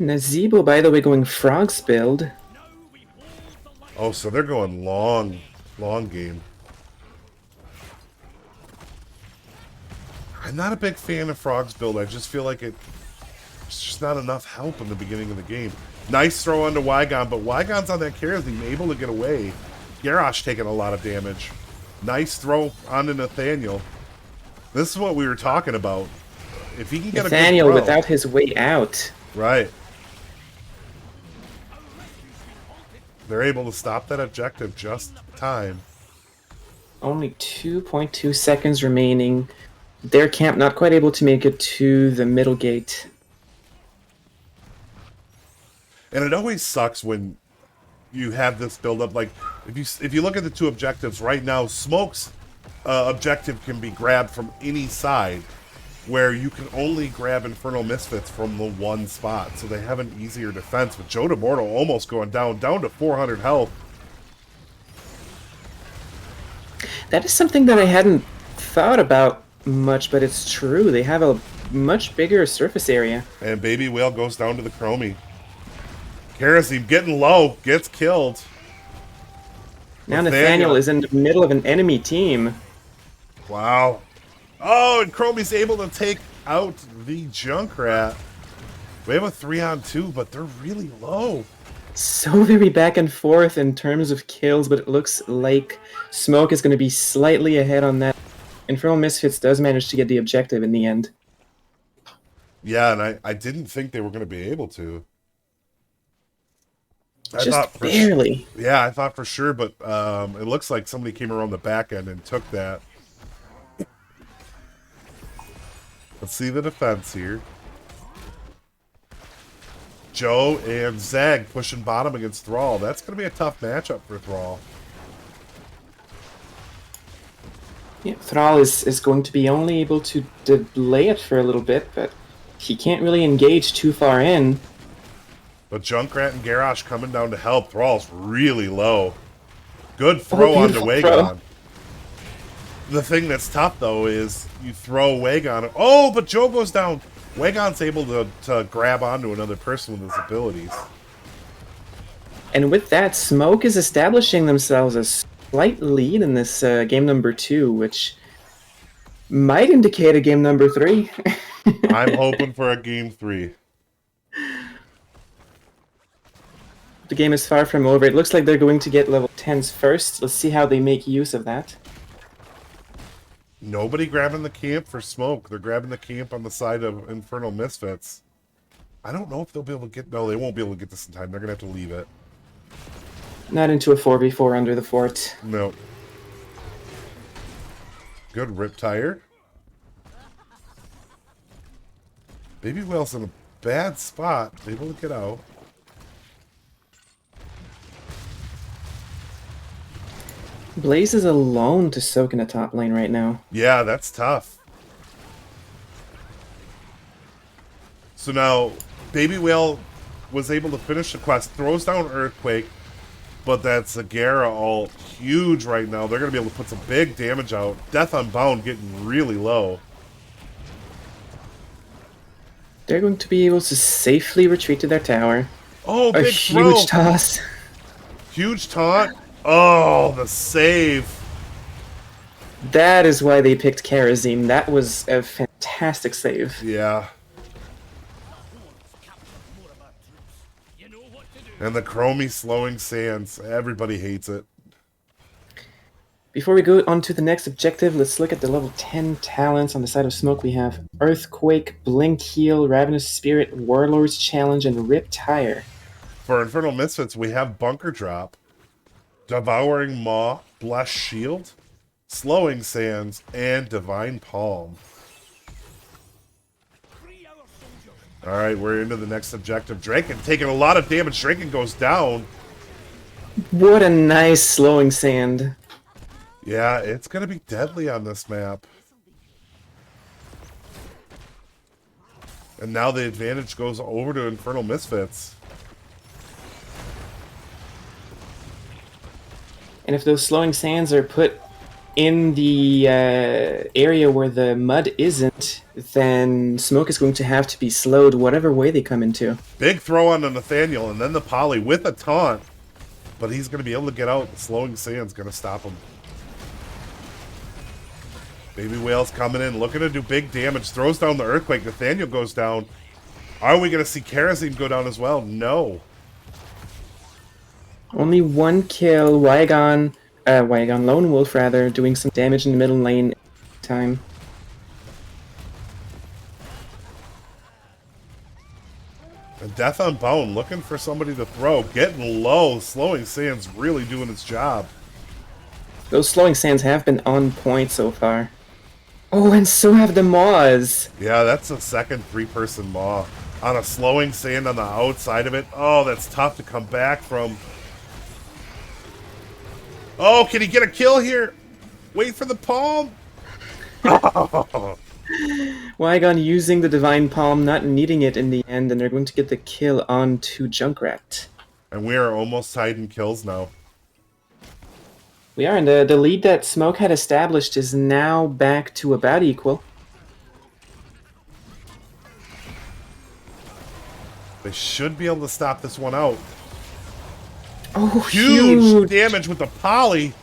Nazebo, by the way, going Frogs build. Oh, so they're going long game. I'm not a big fan of Frog's build. I just feel like it's just not enough help in the beginning of the game. Nice throw onto Wygon, but Wygon's on that Karazim, able to get away. Garrosh taking a lot of damage. Nice throw onto Nathaniel. This is what we were talking about. If he can get Nathaniel a good throw, without his way out. right. They're able to stop that objective just in time. Only 2.2 seconds remaining. Their camp not quite able to make it to the middle gate. And it always sucks when you have this build up. Like if you look at the 2 objectives right now, Smoke's objective can be grabbed from any side, where you can only grab Infernal Misfits from the one spot, so they have an easier defense. But Joe DeMortal almost going down to 400 health. That is something that I hadn't thought about much, but it's true. They have a much bigger surface area. And Baby Whale goes down to the Chromie. Karazim getting low, gets killed. Now Nathaniel is in the middle of an enemy team. Wow. Oh, and Chromie's able to take out the Junkrat. We have a 3-on-2, but they're really low. So very back and forth in terms of kills, but it looks like Smoke is going to be slightly ahead on that. Infernal Misfits does manage to get the objective in the end. Yeah, and I didn't think they were going to be able to. Just barely. I thought for sure, but it looks like somebody came around the back end and took that. Let's see the defense here. Joe and Zag pushing bottom against Thrall. That's going to be a tough matchup for Thrall. Yeah, Thrall is going to be only able to delay it for a little bit, but he can't really engage too far in. But Junkrat and Garrosh coming down to help. Thrall's really low. Good throw onto Wagon. The thing that's tough, though, is you throw Wagon. Oh, but Joe goes down. Wagon's able to grab onto another person with his abilities. And with that, Smoke is establishing themselves as slight lead in this game number 2, which might indicate a game number 3. I'm hoping for a game 3. The game is far from over. It looks like they're going to get level 10s first. Let's see how they make use of that. Nobody grabbing the camp for Smoke. They're grabbing the camp on the side of Infernal Misfits. I don't know if they'll be able to get... No, they won't be able to get this in time. They're going to have to leave it. Not into a 4v4 under the fort. No. Good rip tire. Baby Whale's in a bad spot. Able to get out. Blaze is alone to soak in the top lane right now. Yeah, that's tough. So now, Baby Whale was able to finish the quest. Throws down Earthquake. But that Zagara ult, huge right now. They're going to be able to put some big damage out. Death Unbound getting really low. They're going to be able to safely retreat to their tower. Oh, A big throw. huge toss. Huge taunt. Oh, the save. That is why they picked Karazim. That was a fantastic save. Yeah. And the Chromie slowing sands. Everybody hates it. Before we go on to the next objective, let's look at the level 10 talents. On the side of Smoke, we have Earthquake, Blink Heal, Ravenous Spirit, Warlord's Challenge, and Rip Tire. For Infernal Misfits, we have Bunker Drop, Devouring Maw, Blessed Shield, Slowing Sands, and Divine Palm. Alright, we're into the next objective. Draken taking a lot of damage. Draken goes down. What a nice slowing sand. Yeah, it's going to be deadly on this map. And now the advantage goes over to Infernal Misfits. And if those slowing sands are put in the area where the mud isn't, then Smoke is going to have to be slowed whatever way they come into. Big throw on to Nathaniel, and then the poly with a taunt. But he's going to be able to get out. The slowing sand's going to stop him. Baby Whale's coming in, looking to do big damage. Throws down the Earthquake. Nathaniel goes down. Are we going to see Karazim go down as well? No. Only one kill. Wygon Lone Wolf, rather, doing some damage in the middle lane time. And Death Unbound looking for somebody to throw. Getting low. Slowing Sands really doing its job. Those slowing sands have been on point so far. Oh, and so have the Maws. Yeah, that's a second three-person Maw. On a slowing sand on the outside of it. Oh, that's tough to come back from. Oh, can he get a kill here? Wait for the palm. Oh. Wygon using the Divine Palm, not needing it in the end, and they're going to get the kill on to Junkrat. And we are almost tied in kills now. We are, and the lead that Smoke had established is now back to about equal. They should be able to stop this one out. Oh, Huge damage with the poly.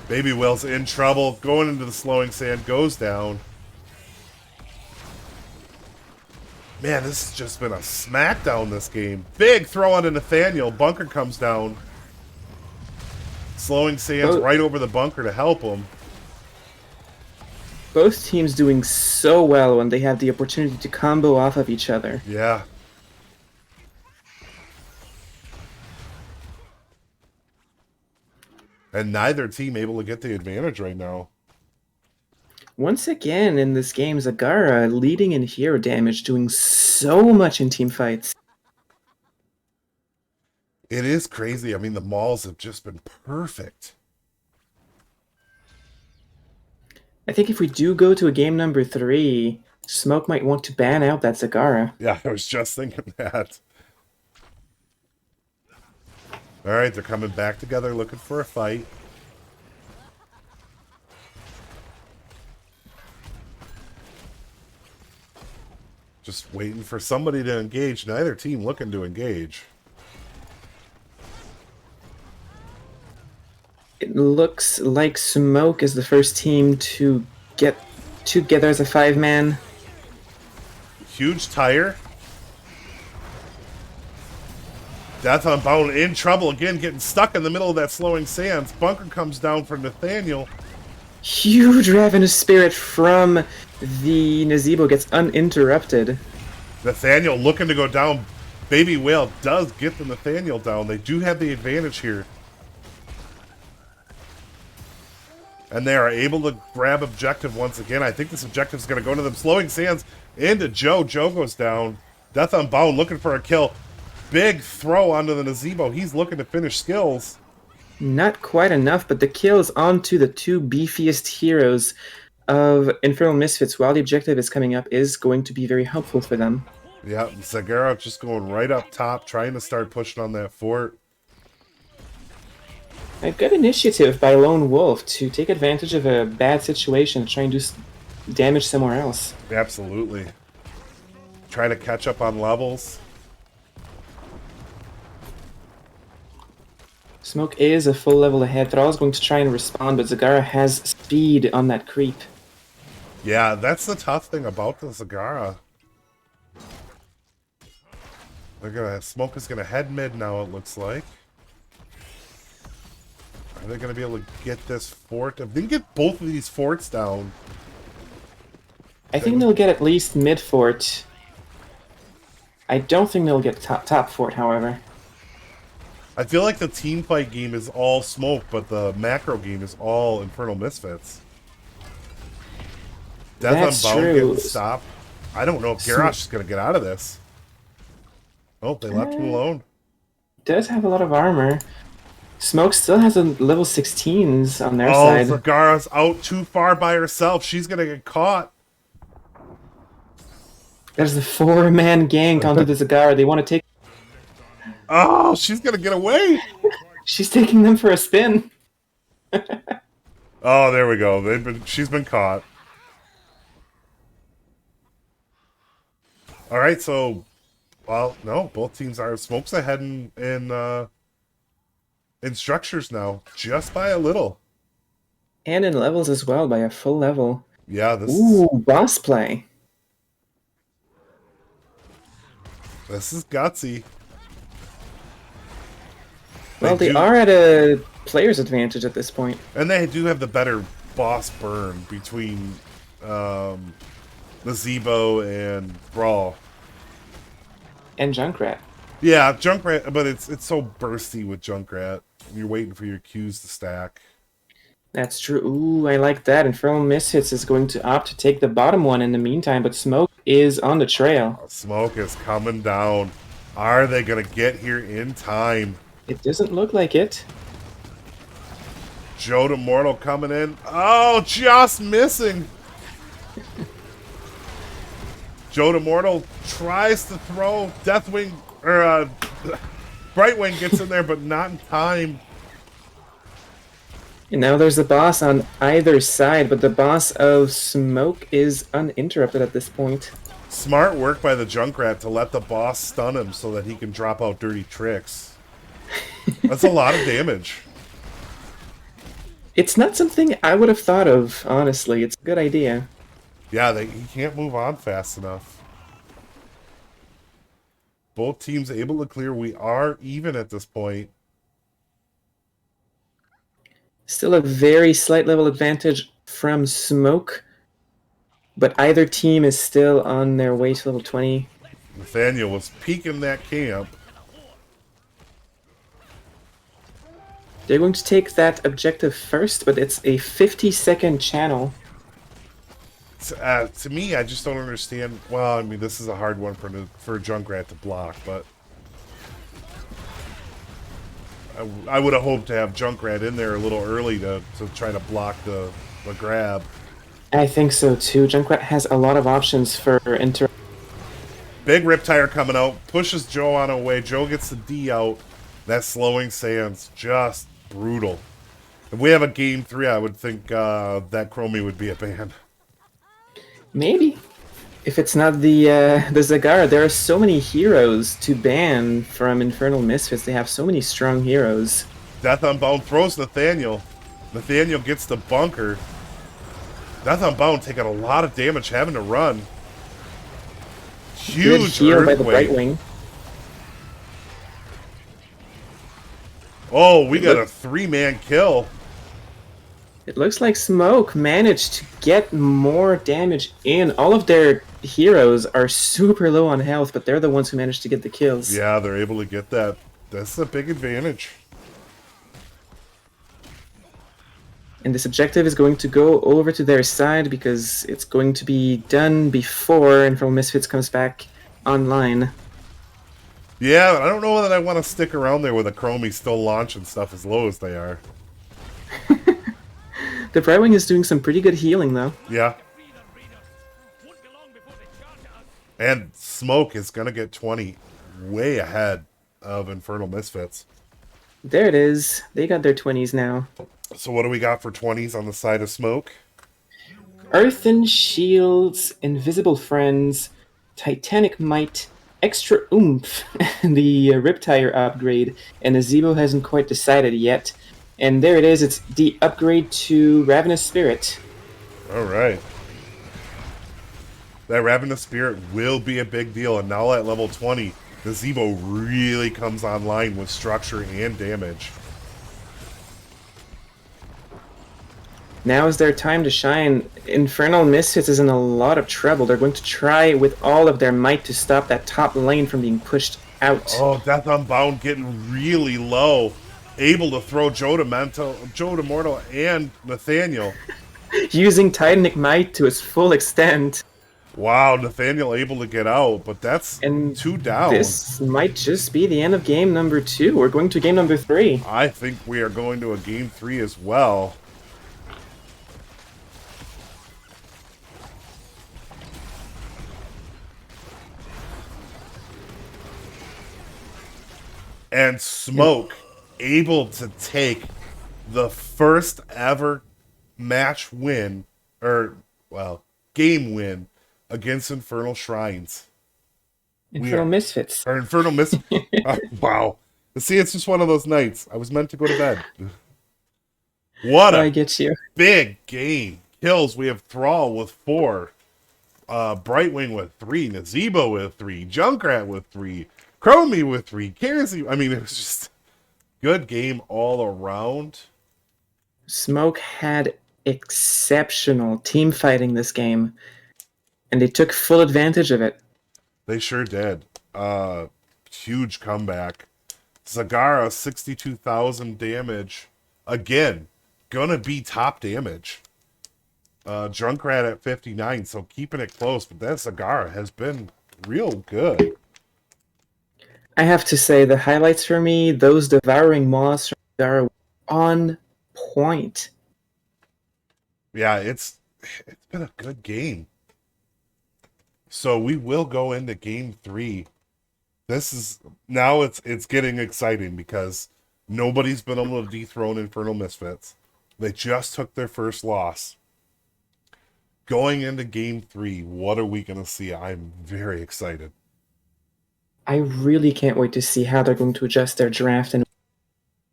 Baby Whale's in trouble. Going into the slowing sand. Goes down. Man, this has just been a smackdown this game. Big throw on to Nathaniel. Bunker comes down. Slowing sands right over the bunker to help him. Both teams doing so well when they have the opportunity to combo off of each other. Yeah. And neither team able to get the advantage right now. Once again in this game, Zagara leading in hero damage, doing so much in team fights. It is crazy. I mean, the mauls have just been perfect. I think if we do go to a game number 3, Smoke might want to ban out that Zagara. Yeah, I was just thinking that. All right, they're coming back together looking for a fight. Just waiting for somebody to engage. Neither team looking to engage. looks like Smoke is the first team to get together as a 5-man. Huge tire. Death Unbound in trouble again, getting stuck in the middle of that slowing sands. Bunker comes down for Nathaniel. Huge Ravenous Spirit from the Nazebo gets uninterrupted. Nathaniel looking to go down. Baby Whale does get the Nathaniel down. They do have the advantage here. And they are able to grab objective once again. I think this objective is going to go to them. Slowing sands into Joe. Joe goes down. Death Unbound looking for a kill. Big throw onto the Nazebo. He's looking to finish skills. Not quite enough, but the kills onto the two beefiest heroes of Infernal Misfits while the objective is coming up is going to be very helpful for them. Yeah, Zagara just going right up top, trying to start pushing on that fort. A good initiative by Lone Wolf to take advantage of a bad situation and try and do damage somewhere else. Absolutely. Try to catch up on levels. Smoke is a full level ahead. Thrall's going to try and respond, but Zagara has speed on that creep. Yeah, that's the tough thing about the Zagara. Smoke is gonna head mid now, it looks like. Are they gonna be able to get this fort? If they can get both of these forts down. I think they'll get at least mid fort. I don't think they'll get top fort, however. I feel like the team fight game is all Smoke, but the macro game is all Infernal Misfits. That's Death Unbound true. getting stopped. I don't know if Garrosh is going to get out of this. Oh, they left him alone. Does have a lot of armor. Smoke still has a level 16s on their Oh, side. Zagara's out too far by herself. She's going to get caught. There's the 4-man gang onto the Zagara. They want to take... Oh, she's going to get away. She's taking them for a spin. Oh, there we go. She's been caught. All right, so, well, no, both teams are. Smoke's ahead in structures now, just by a little. And in levels as well, by a full level. Yeah, this Boss play. is gutsy. Well, they are at a player's advantage at this point. And they do have the better boss burn between Nazebo and Brawl. And Junkrat. Yeah, Junkrat, but it's so bursty with Junkrat. You're waiting for your Qs to stack. That's true. Ooh, I like that. Infernal Misfits is going to opt to take the bottom one in the meantime, but Smoke is on the trail. Smoke is coming down. Are they going to get here in time? It doesn't look like it. Joe to Mortal coming in. Oh, just missing. Joe to Mortal tries to throw. Deathwing, or Brightwing gets in there, but not in time. And now there's the boss on either side, but the boss of Smoke is uninterrupted at this point. Smart work by the Junkrat to let the boss stun him so that he can drop out dirty tricks. That's a lot of damage. It's not something I would have thought of, honestly. It's a good idea. Yeah, he can't move on fast enough. Both teams able to clear. We are even at this point. Still a very slight level advantage from Smoke, but either team is still on their way to level 20. Nathaniel was peeking that camp. They're going to take that objective first, but it's a 50-second channel. To me, I just don't understand. Well, I mean, this is a hard one for Junkrat to block, but I would have hoped to have Junkrat in there a little early to try to block the grab. I think so too. Junkrat has a lot of options for inter. Big Riptire coming out, pushes Joe on away. Joe gets the D out. That slowing sands, just brutal. If we have a game 3, I would think that Chromie would be a ban. Maybe. If it's not the Zagara, there are so many heroes to ban from Infernal Misfits. They have so many strong heroes. Death Unbound throws Nathaniel. Nathaniel gets the bunker. Death Unbound taking a lot of damage, having to run. Good Huge heal by the earthquake. Brightwing. Oh, we got a 3-man kill. It looks like Smoke managed to get more damage in. All of their heroes are super low on health, but they're the ones who managed to get the kills. Yeah, they're able to get that. That's a big advantage. And this objective is going to go over to their side because it's going to be done before Infernal Misfits comes back online. Yeah, I don't know that I want to stick around there with a Chromie still launching stuff as low as they are. The Brightwing is doing some pretty good healing, though. Yeah. And Smoke is going to get 20 way ahead of Infernal Misfits. There it is. They got their 20s now. So what do we got for 20s on the side of Smoke? Earthen Shields, Invisible Friends, Titanic Might, Extra Oomph, the Riptire upgrade, and Azebo hasn't quite decided yet. And there it is, it's the upgrade to Ravenous Spirit. All right. That Ravenous Spirit will be a big deal, and now at level 20, the Zebo really comes online with structure and damage. Now is their time to shine. Infernal Misfits is in a lot of trouble. They're going to try with all of their might to stop that top lane from being pushed out. Oh, Death Unbound getting really low. Able to throw Joe to Mortal, and Nathaniel. Using Titanic Might to its full extent. Wow, Nathaniel able to get out, but that's And 2 down. this might just be the end of game number 2. We're going to game number 3. I think we are going to a game 3 as well. And Smoke able to take the first ever match win, or, well, game win against Infernal Shrines. Infernal Misfits. Or Infernal wow. See, it's just one of those nights. I was meant to go to bed. What I a get you. big game. Kills, we have Thrall with 4. Brightwing with 3. Nazebo with 3. Junkrat with 3. Chromie with 3. Kerosene. I mean, it was just good game all around. Smoke had exceptional team fighting this game, and they took full advantage of it. They sure did. Huge comeback. Zagara, 62,000 damage. Again, gonna be top damage. Junkrat at 59, so keeping it close, but that Zagara has been real good. I have to say, the highlights for me, those devouring moths from Zagara were on point. Yeah, it's been a good game. So we will go into game 3. This is now it's getting exciting because nobody's been able to dethrone Infernal Misfits. They just took their first loss. Going into game 3, what are we going to see? I'm very excited. I really can't wait to see how they're going to adjust their draft and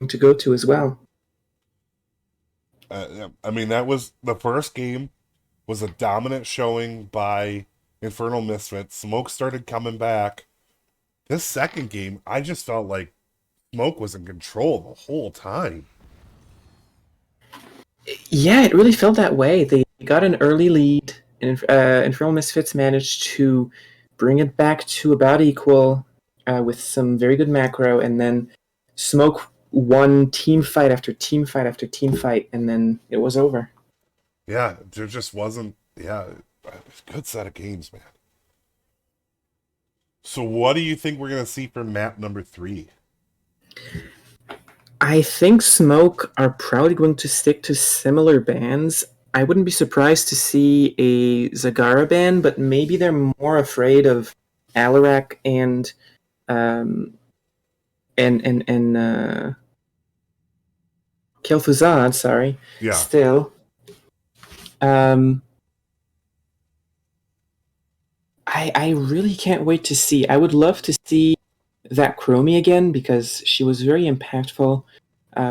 to go to as well. I mean, that was the first game was a dominant showing by Infernal Misfits. Smoke started coming back. This second game, I just felt like Smoke was in control the whole time. Yeah, it really felt that way. They got an early lead, and Infernal Misfits managed to bring it back to about equal with some very good macro, and then Smoke won team fight after team fight after team fight, and then it was over. Yeah, there just wasn't, good set of games, man. So what do you think we're going to see for map number 3? I think Smoke are probably going to stick to similar bans. I wouldn't be surprised to see a Zagara ban, but maybe they're more afraid of Alarak and Kel'Thuzad, sorry. Yeah. Still. I really can't wait to see. I would love to see that Chromie again because she was very impactful.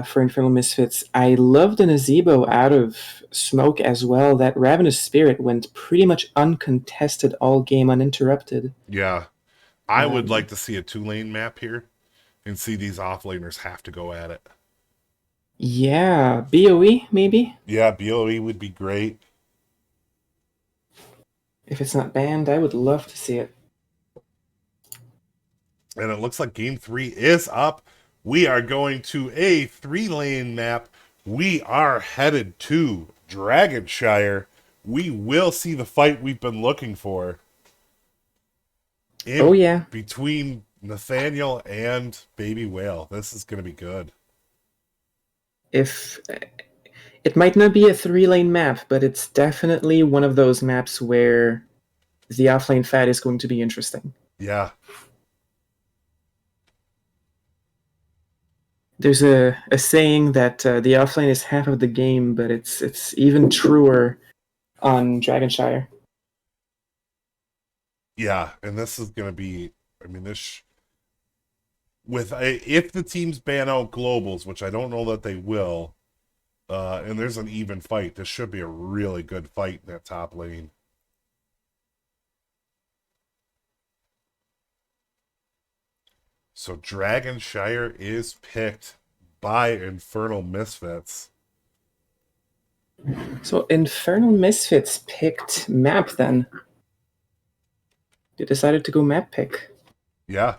for Infernal Misfits. I love the Nazebo out of Smoke as well. That Ravenous Spirit went pretty much uncontested all game, uninterrupted. Yeah. I would like to see a 2-lane map here and see these offlaners have to go at it. Yeah, BOE maybe? Yeah, BOE would be great. If it's not banned, I would love to see it. And it looks like game 3 is up. We are going to a 3-lane map. We are headed to Dragonshire. We will see the fight we've been looking for. Oh, yeah. Between Nathaniel and Baby Whale. This is going to be good. If it might not be a 3-lane map, but it's definitely one of those maps where the offlane fight is going to be interesting. Yeah. There's a saying that the offlane is half of the game, but it's even truer on Dragonshire. Yeah, and this is going to be, I mean, if the teams ban out globals, which I don't know that they will, and there's an even fight, this should be a really good fight in that top lane. So Dragonshire is picked by Infernal Misfits. So Infernal Misfits picked map then. They decided to go map pick. Yeah.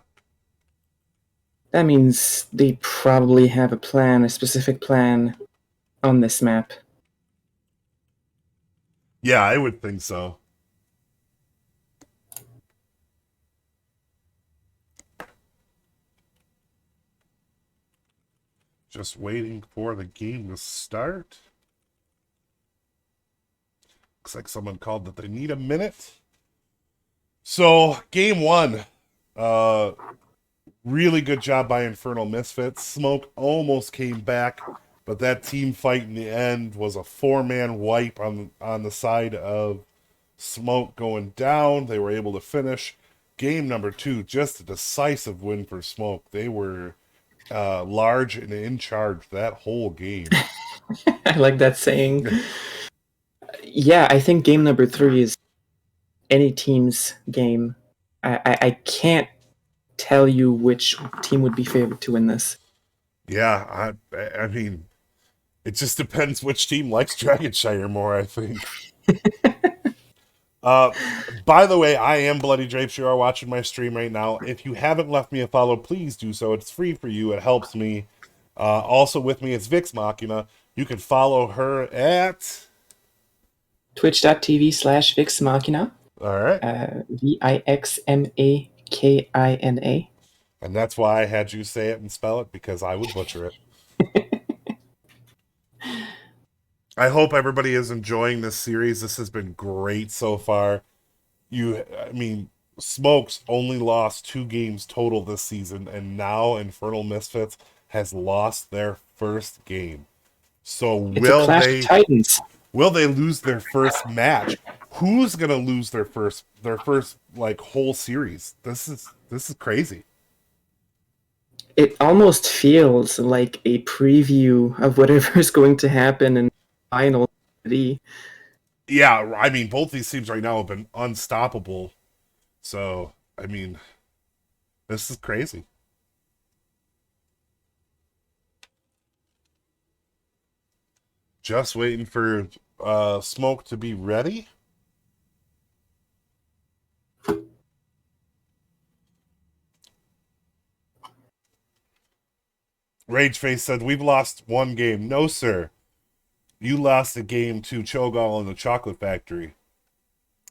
That means they probably have a plan, a specific plan on this map. Yeah, I would think so. Just waiting for the game to start. Looks like someone called that they need a minute. So, game 1. Really good job by Infernal Misfits. Smoke almost came back, but that team fight in the end was a 4-man wipe on the side of Smoke going down. They were able to finish. Game number 2, just a decisive win for Smoke. They were large and in charge that whole game. I like that saying. Yeah, I think game number 3 is any team's game. I can't tell you which team would be favored to win this. Yeah, I mean, it just depends which team likes Dragonshire more, I think. By the way, I am Bloody Drapes. You are watching my stream right now. If you haven't left me a follow, please do so. It's free for you. It helps me. Also with me is Vix Machina. You can follow her at Twitch.tv/Vix Machina. All right. VIXMAKINA. And that's why I had you say it and spell it, because I would butcher it. I hope everybody is enjoying this series. This has been great so far. Smokes only lost 2 games total this season, and now Infernal Misfits has lost their first game. So will they lose their first match? Who's gonna lose their first like whole series? This is crazy. It almost feels like a preview of whatever is going to happen in the final. Yeah, I mean, both these teams right now have been unstoppable. So, I mean, this is crazy. Just waiting for Smoke to be ready. Rageface said, "We've lost 1 game." No, sir. You lost a game to Cho'Gall and the Chocolate Factory.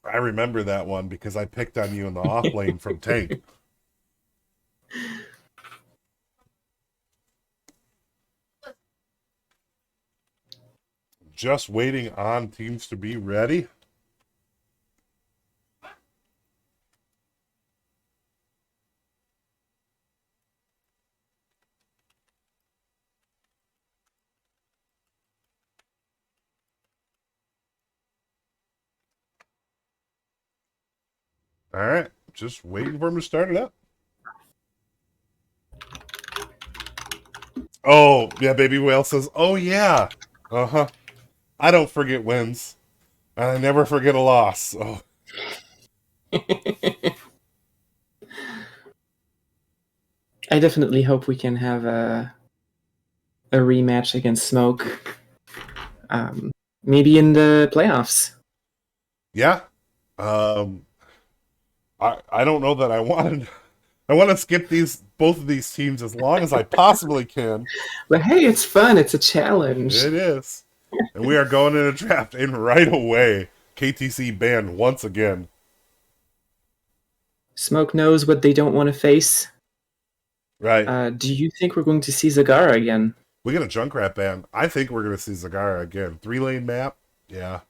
I remember that one because I picked on you in the off lane from tank. Just waiting on teams to be ready. All right, just waiting for him to start it up. Oh, yeah, Baby Whale says, oh, yeah. Uh-huh. I don't forget wins. And I never forget a loss. Oh, I definitely hope we can have a rematch against Smoke. Maybe in the playoffs. yeah. Um, I don't know that I wanted. I want to skip both of these teams as long as I possibly can. But hey, it's fun. It's a challenge. It is. And we are going in a draft in right away. KTC banned once again. Smoke knows what they don't want to face. Right. Do you think we're going to see Zagara again? We got a Junkrat ban. I think we're going to see Zagara again. 3-lane map? Yeah.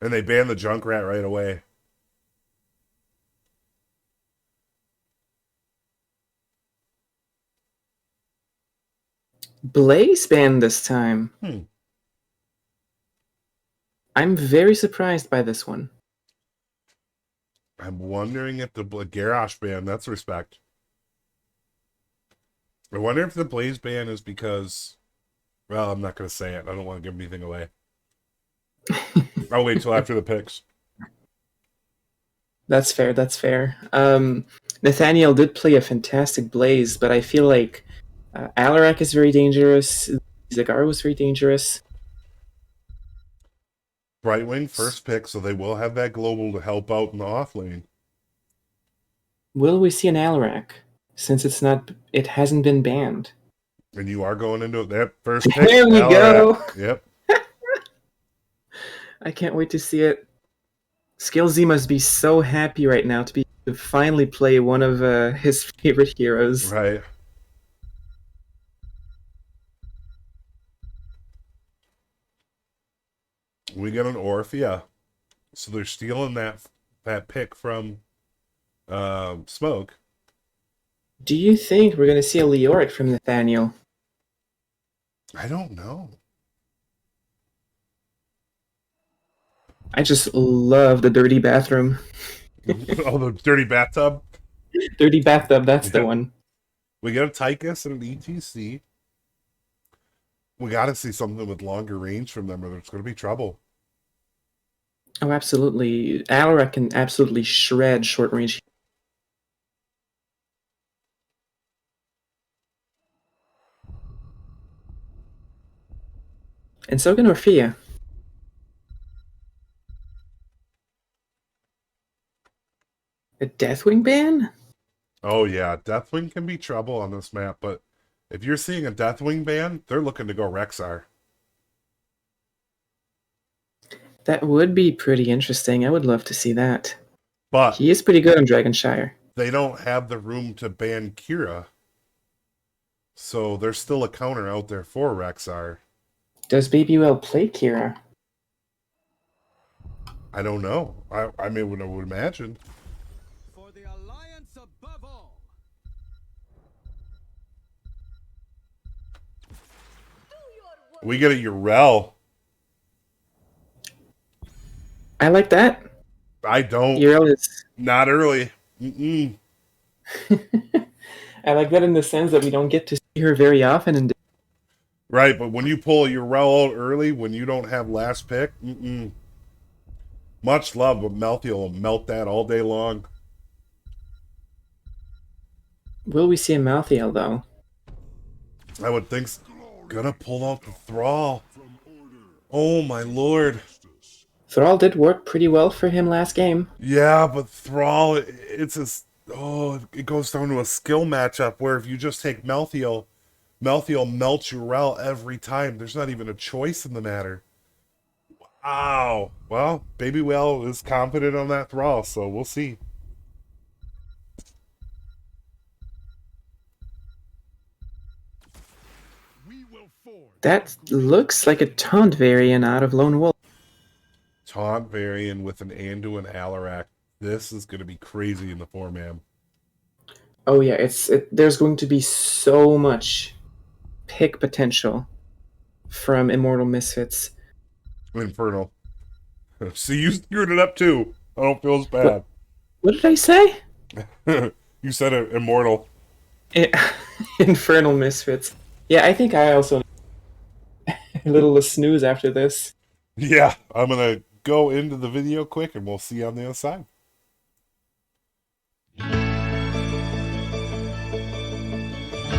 And they banned the Junkrat right away. Blaze banned this time. I'm very surprised by this one. I'm wondering if the Garrosh ban, that's respect. I wonder if the Blaze ban is because, well, I'm not going to say it. I don't want to give anything away. I'll wait till after the picks. That's fair. That's fair. Nathaniel did play a fantastic Blaze, but I feel like Alarak is very dangerous. Zagara was very dangerous. Brightwing, first pick, so they will have that global to help out in the off lane. Will we see an Alarak? Since it hasn't been banned. And you are going into that first pick. There we go. Yep. I can't wait to see it. Skillsy must be so happy right now to finally play one of his favorite heroes. Right. We get an Orphea. So they're stealing that pick from Smoke. Do you think we're going to see a Leoric from Nathaniel? I don't know. I just love the dirty bathroom. Oh, the dirty bathtub? Dirty bathtub, that's the one. We got a Tychus and an ETC. We got to see something with longer range from them or there's going to be trouble. Oh, absolutely. Alarak can absolutely shred short range. And so can Orphea. A Deathwing ban? Oh, yeah. Deathwing can be trouble on this map, but if you're seeing a Deathwing ban, they're looking to go Rexar. That would be pretty interesting. I would love to see that. But he is pretty good on Dragonshire. They don't have the room to ban Kira. So there's still a counter out there for Rexar. Does Babywell play Kira? I don't know. I mean, I would imagine. For the alliance above all. We get a Urel. I like that. I don't. Urel is not early. Mm-mm. I like that in the sense that we don't get to see her very often. And right, but when you pull a Urel out early, when you don't have last pick, much love, but Melthiel will melt that all day long. Will we see a Malthael, though? I would think so. Gonna pull out the Thrall. Oh my lord. Thrall did work pretty well for him last game. Yeah, but Thrall, it goes down to a skill matchup where if you just take Melthiel melts Urel every time. There's not even a choice in the matter. Wow. Well, Baby Whale is confident on that Thrall, so we'll see. That looks like a taunt variant out of Lone Wolf. Taunt variant with an Andu and Alarak. This is going to be crazy in the 4-man. Oh yeah, there's going to be so much pick potential from Immortal Misfits. Infernal. See, you screwed it up too. I don't feel as bad. What did I say? You said Immortal. Infernal Misfits. Yeah, I think I also a little snooze after this. Yeah, I'm gonna go into the video quick and we'll see you on the other side.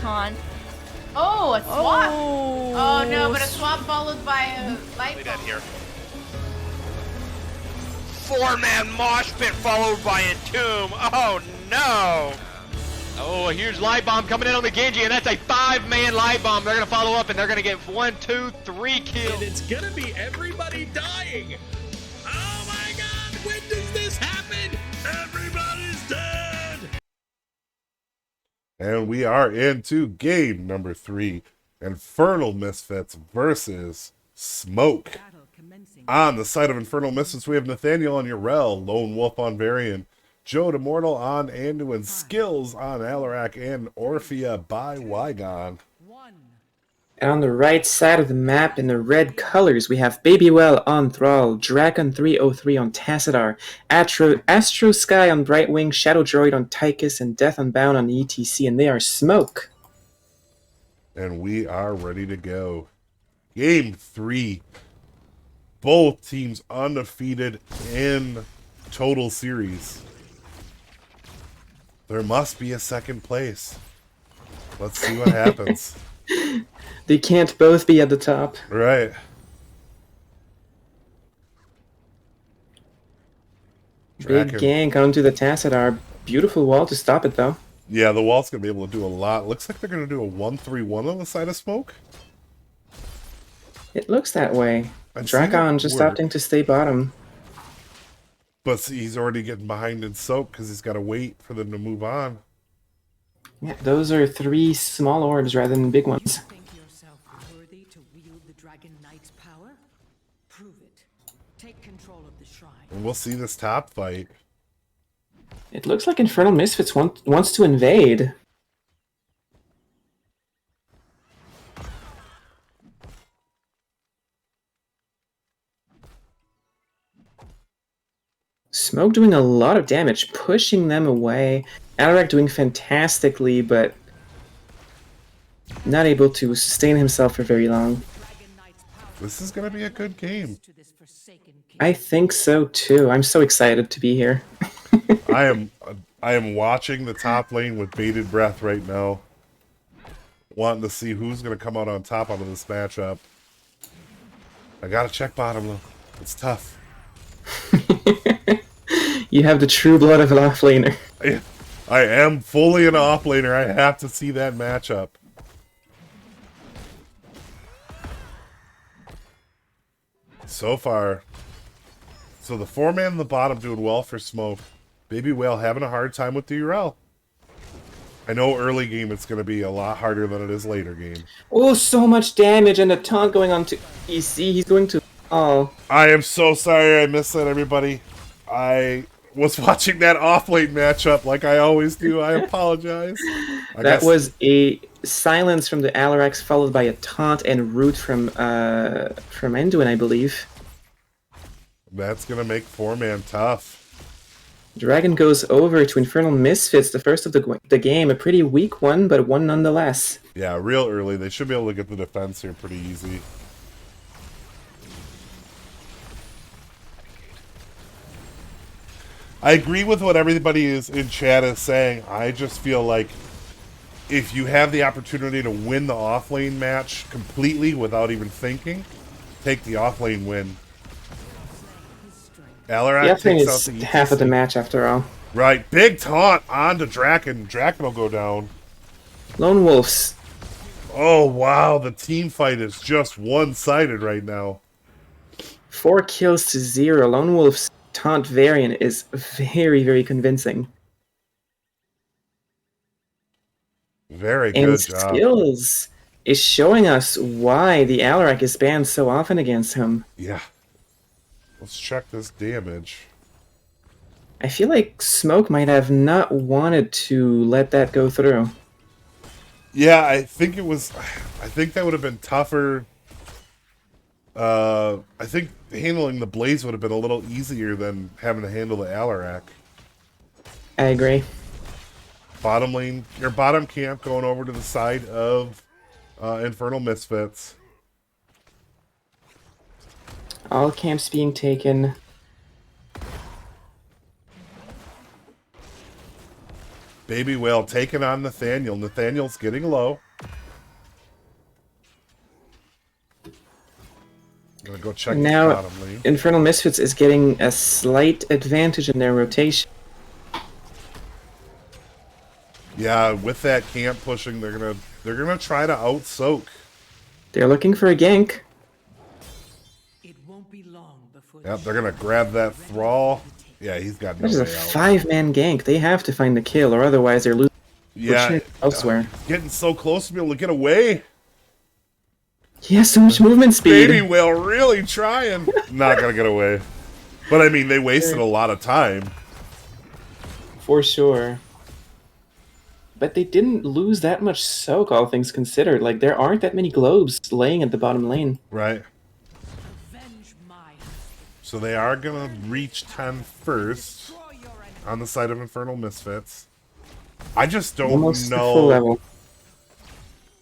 Con. Oh, a swap. Oh no, but a swap followed by a light That bomb. here. 4-man mosh pit followed by a tomb. Oh no! Oh, here's light bomb coming in on the Genji, and that's a 5-man light bomb. They're gonna follow up, and they're gonna get 1, 2, 3 kills. And it's gonna be everybody dying. Oh my god, when does this happen? Everybody's dead. And we are into game number 3. Infernal Misfits versus Smoke. On the side of Infernal Misfits, we have Nathaniel on Urel, Lone Wolf on Varian, Joe Immortal on Anduin, Skills on Alarak, and Orphea by Wygon. And on the right side of the map in the red colors, we have Babywell on Thrall, Dragon303 on Tassadar, Astro Sky on Brightwing, Shadow Droid on Tychus, and Death Unbound on ETC, and they are Smoke. And we are ready to go. Game 3. Both teams undefeated in total series. There must be a second place. Let's see what happens. They can't both be at the top. Right. Big gank onto the Tassadar. Beautiful wall to stop it, though. Yeah, the wall's going to be able to do a lot. Looks like they're going to do a 1-3-1 on the side of Smoke. It looks that way. I've seen Drakon it just work. opting to stay bottom. But see, he's already getting behind in Soap because he's got to wait for them to move on. Yeah, those are 3 small orbs rather than big ones. Think yourself worthy to wield the Dragon Knight's power? Prove it. Take control of the shrine. And we'll see this top fight. It looks like Infernal Misfits wants to invade. Smoke doing a lot of damage, pushing them away. Alarak doing fantastically, but not able to sustain himself for very long. This is going to be a good game. To this forsaken king. I think so too. I'm so excited to be here. I am watching the top lane with bated breath right now. Wanting to see who's going to come out on top out of this matchup. I got to check bottom though. It's tough. You have the true blood of an offlaner. I am fully an offlaner. I have to see that matchup. So far. So the 4-man on the bottom doing well for Smoke. Baby Whale having a hard time with the URL. I know early game it's going to be a lot harder than it is later game. Oh, so much damage and a taunt going on to EC. He's going to... Oh. I am so sorry I missed that, everybody. I was watching that off-lane matchup like I always do. I apologize. That was a silence from the Alarax followed by a taunt and root from Anduin, I believe. That's going to make 4-man tough. Dragon goes over to Infernal Misfits, the first of the game. A pretty weak one, but one nonetheless. Yeah, real early. They should be able to get the defense here pretty easy. I agree with what everybody is in chat is saying. I just feel like if you have the opportunity to win the offlane match completely without even thinking, take the offlane win. Alarak The offlane takes out is the half of the ETC. match after all. Right, big taunt onto Draken. Draken will go down. Lone Wolves. Oh, wow, the team fight is just one-sided right now. 4 kills to 0. Lone Wolf's taunt variant is very, very convincing. Very And good job. Skills is showing us why the Alarak is banned so often against him. Yeah. Let's check this damage. I feel like Smoke might have not wanted to let that go through. Yeah, I think that would have been tougher. I think handling the Blaze would have been a little easier than having to handle the Alarak. I agree. Bottom lane, your bottom camp going over to the side of Infernal Misfits. All camps being taken. Baby Whale taking on Nathaniel. Nathaniel's getting low. I'm gonna go check the Now, bottom lane. Infernal Misfits is getting a slight advantage in their rotation. Yeah, with that camp pushing, they're gonna try to out soak. They're looking for a gank. It won't be long before Yep, they're gonna grab that thrall. Yeah, he's got no That is a way out. 5-man gank. They have to find the kill, or otherwise they're losing Yeah, elsewhere. getting so close to be able to get away. He has so much movement speed. Baby Whale really trying. Not gonna get away. But I mean, they wasted a lot of time. For sure. But they didn't lose that much soak, all things considered. Like, there aren't that many globes laying at the bottom lane. Right. avenge my So they are gonna reach 10 first on the side of Infernal Misfits. I just don't Almost the full know. level.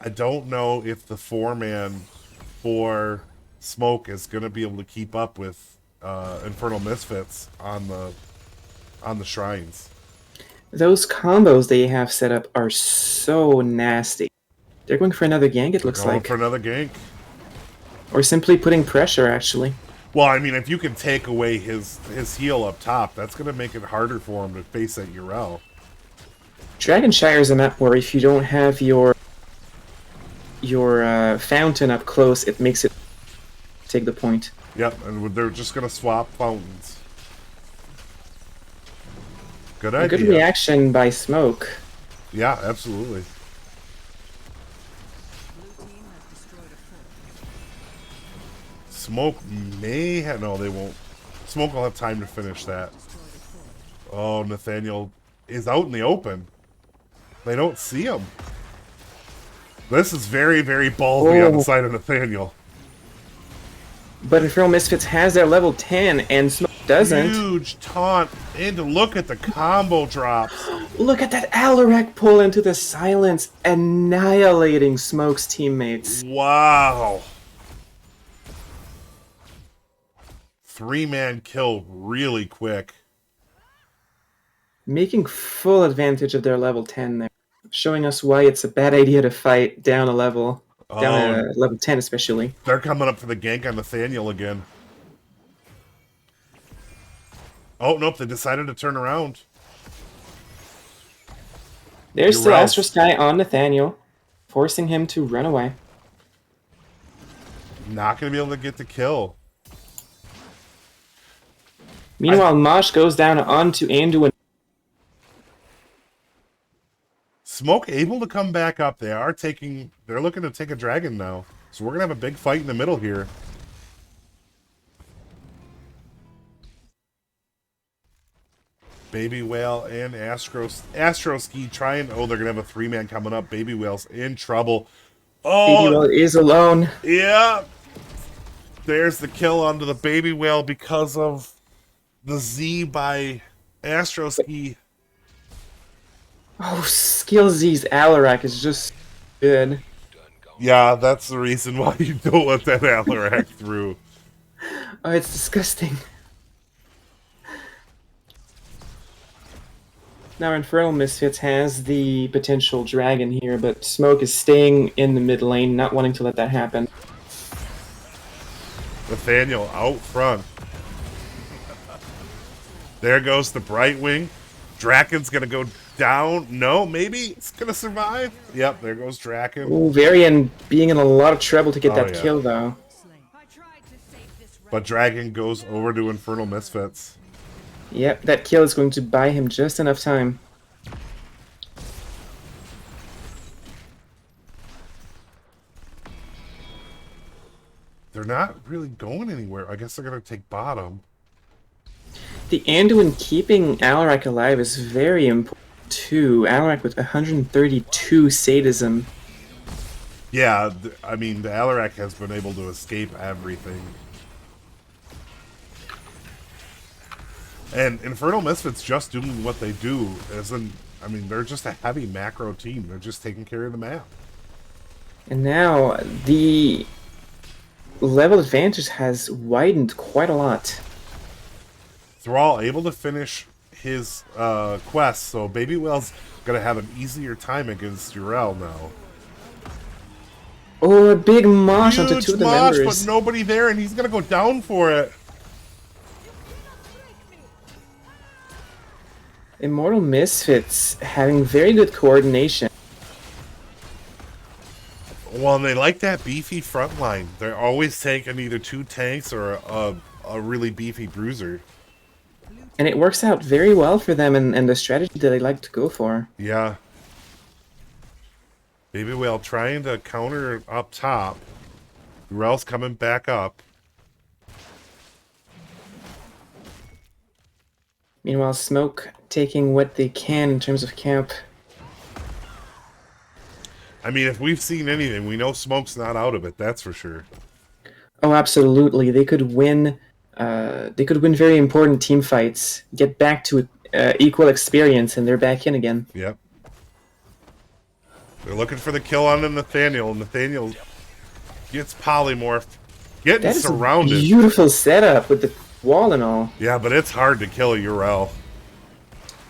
I don't know if the 4-man for Smoke is gonna be able to keep up with Infernal Misfits on the shrines. Those combos they have set up are so nasty. They're going for another gank, it looks Going like. for another gank. Or simply putting pressure, actually. Well, I mean, if you can take away his heal up top, that's gonna make it harder for him to face that Urel. Dragonshire is a map where if you don't have your fountain up close, it makes it take the point. Yep, and they're just gonna swap fountains. Good A idea. good reaction by Smoke. Yeah, absolutely. Smoke may have... No, they won't. Smoke will have time to finish that. Oh, Nathaniel is out in the open. They don't see him. This is very, very ballsy on the Oh. side of Nathaniel. But Infernal Misfits has their level 10, and Smoke doesn't. Huge taunt. And look at the combo drops. Look at that Alarak pull into the silence, annihilating Smoke's teammates. Wow. 3-man kill really quick. Making full advantage of their level 10 there. Showing us why it's a bad idea to fight down a level. Down a level 10 especially. They're coming up for the gank on Nathaniel again. Oh, nope, they decided to turn around. There's You're still right. Astro Sky on Nathaniel, forcing him to run away. Not going to be able to get the kill. Meanwhile, Mosh goes down onto Anduin. Smoke able to come back up. They're looking to take a dragon now. So we're going to have a big fight in the middle here. Baby Whale and Astroski trying... Oh, they're going to have a 3-man coming up. Baby Whale's in trouble. Oh, Baby Whale is alone. yeah. There's the kill onto the Baby Whale because of the Z by Astroski. Oh, Skill Z's Alarak is just good. Yeah, that's the reason why you don't let that Alarak through. Oh, it's disgusting. Now, Infernal Misfits has the potential dragon here, but Smoke is staying in the mid lane, not wanting to let that happen. Nathaniel out front. There goes the Brightwing. Draken's gonna go down. No, maybe it's gonna survive. Yep, there goes Draken. Ooh, Varian being in a lot of trouble to get Oh, that yeah. kill, though. I tried to save this But Dragon goes over to Infernal Misfits. Yep, that kill is going to buy him just enough time. They're not really going anywhere. I guess they're gonna take bottom. The Anduin keeping Alarak alive is very important, too. Alarak with 132 sadism. Yeah, I mean, the Alarak has been able to escape everything. And Infernal Misfits just doing what they do. I mean, they're just a heavy macro team. They're just taking care of the map. And now the level advantage has widened quite a lot. Thrall able to finish his quest, so Baby Whale's gonna have an easier time against Urel now. Oh, a big mosh onto Huge two of the mosh, but members. nobody there, and he's gonna go down for it. Immortal Misfits having very good coordination. Well, and they like that beefy front line. They're always taking either 2 tanks or a really beefy bruiser. And it works out very well for them and the strategy that they like to go for. Yeah. Baby Whale trying to counter up top. Urel's coming back up. Meanwhile, Smoke taking what they can in terms of camp. I mean, if we've seen anything, we know Smoke's not out of it, that's for sure. Oh, absolutely. They could win. They could win very important team fights. Get back to equal experience, and they're back in again. Yep. They're looking for the kill on Nathaniel. Nathaniel gets polymorphed, getting That is surrounded. a beautiful setup with the wall and all. Yeah, but it's hard to kill Urel.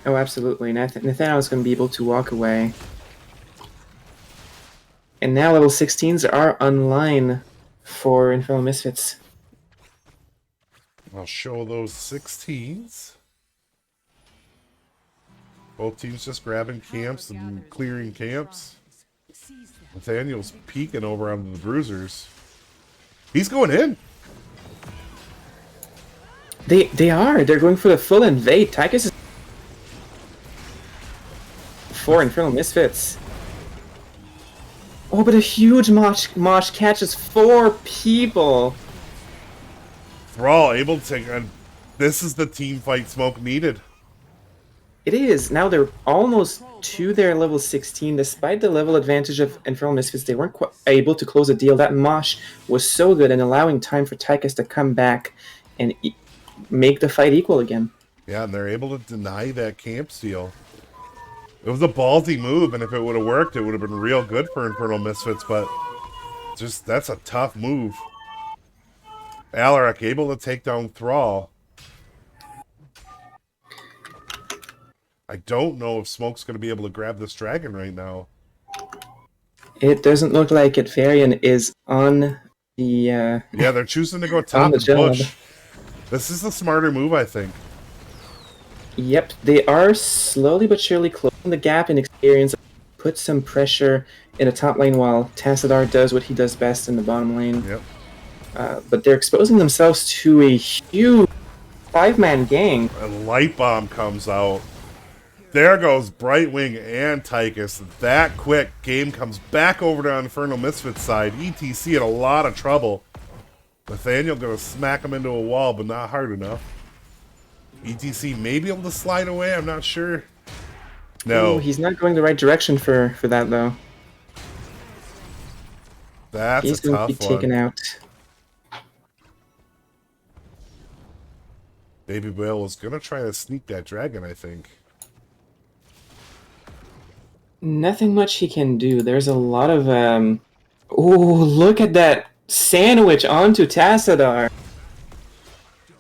Oh, absolutely. Nathaniel's going to be able to walk away. And now level 16s are online for Infernal Misfits. I'll show those 16s. Both teams just grabbing camps and clearing camps. Nathaniel's peeking over onto the bruisers. He's going in. They are. They're going for the full invade. Tychus is for Infernal Misfits. Oh, but a huge mosh catches 4 people. Thrall able to take on. This is the team fight Smoke needed. It is. Now they're almost to their level 16. Despite the level advantage of Infernal Misfits, they weren't quite able to close a deal. That mosh was so good in allowing time for Tychus to come back and make the fight equal again. Yeah, and they're able to deny that camp steal. It was a ballsy move, and if it would have worked, it would have been real good for Infernal Misfits, but just that's a tough move. Alaric able to take down Thrall. I don't know if Smoke's going to be able to grab this dragon right now. It doesn't look like it. Varian is on the... Yeah, they're choosing to go top and push. This is the smarter move, I think. Yep, they are slowly but surely closing the gap in experience. Put some pressure in the top lane while Tassadar does what he does best in the bottom lane. Yep. But they're exposing themselves to a huge 5-man gang. A light bomb comes out. There goes Brightwing and Tychus. That quick, game comes back over to Infernal Misfits side. ETC in a lot of trouble. Nathaniel gonna smack him into a wall, but not hard enough. ETC may be able to slide away, I'm not sure. No. Ooh, he's not going the right direction for that, though. That's He's a going tough to be one. taken out. Baby Whale was gonna try to sneak that dragon, I think. Nothing much he can do. There's a lot of... Oh, look at that sandwich onto Tassadar.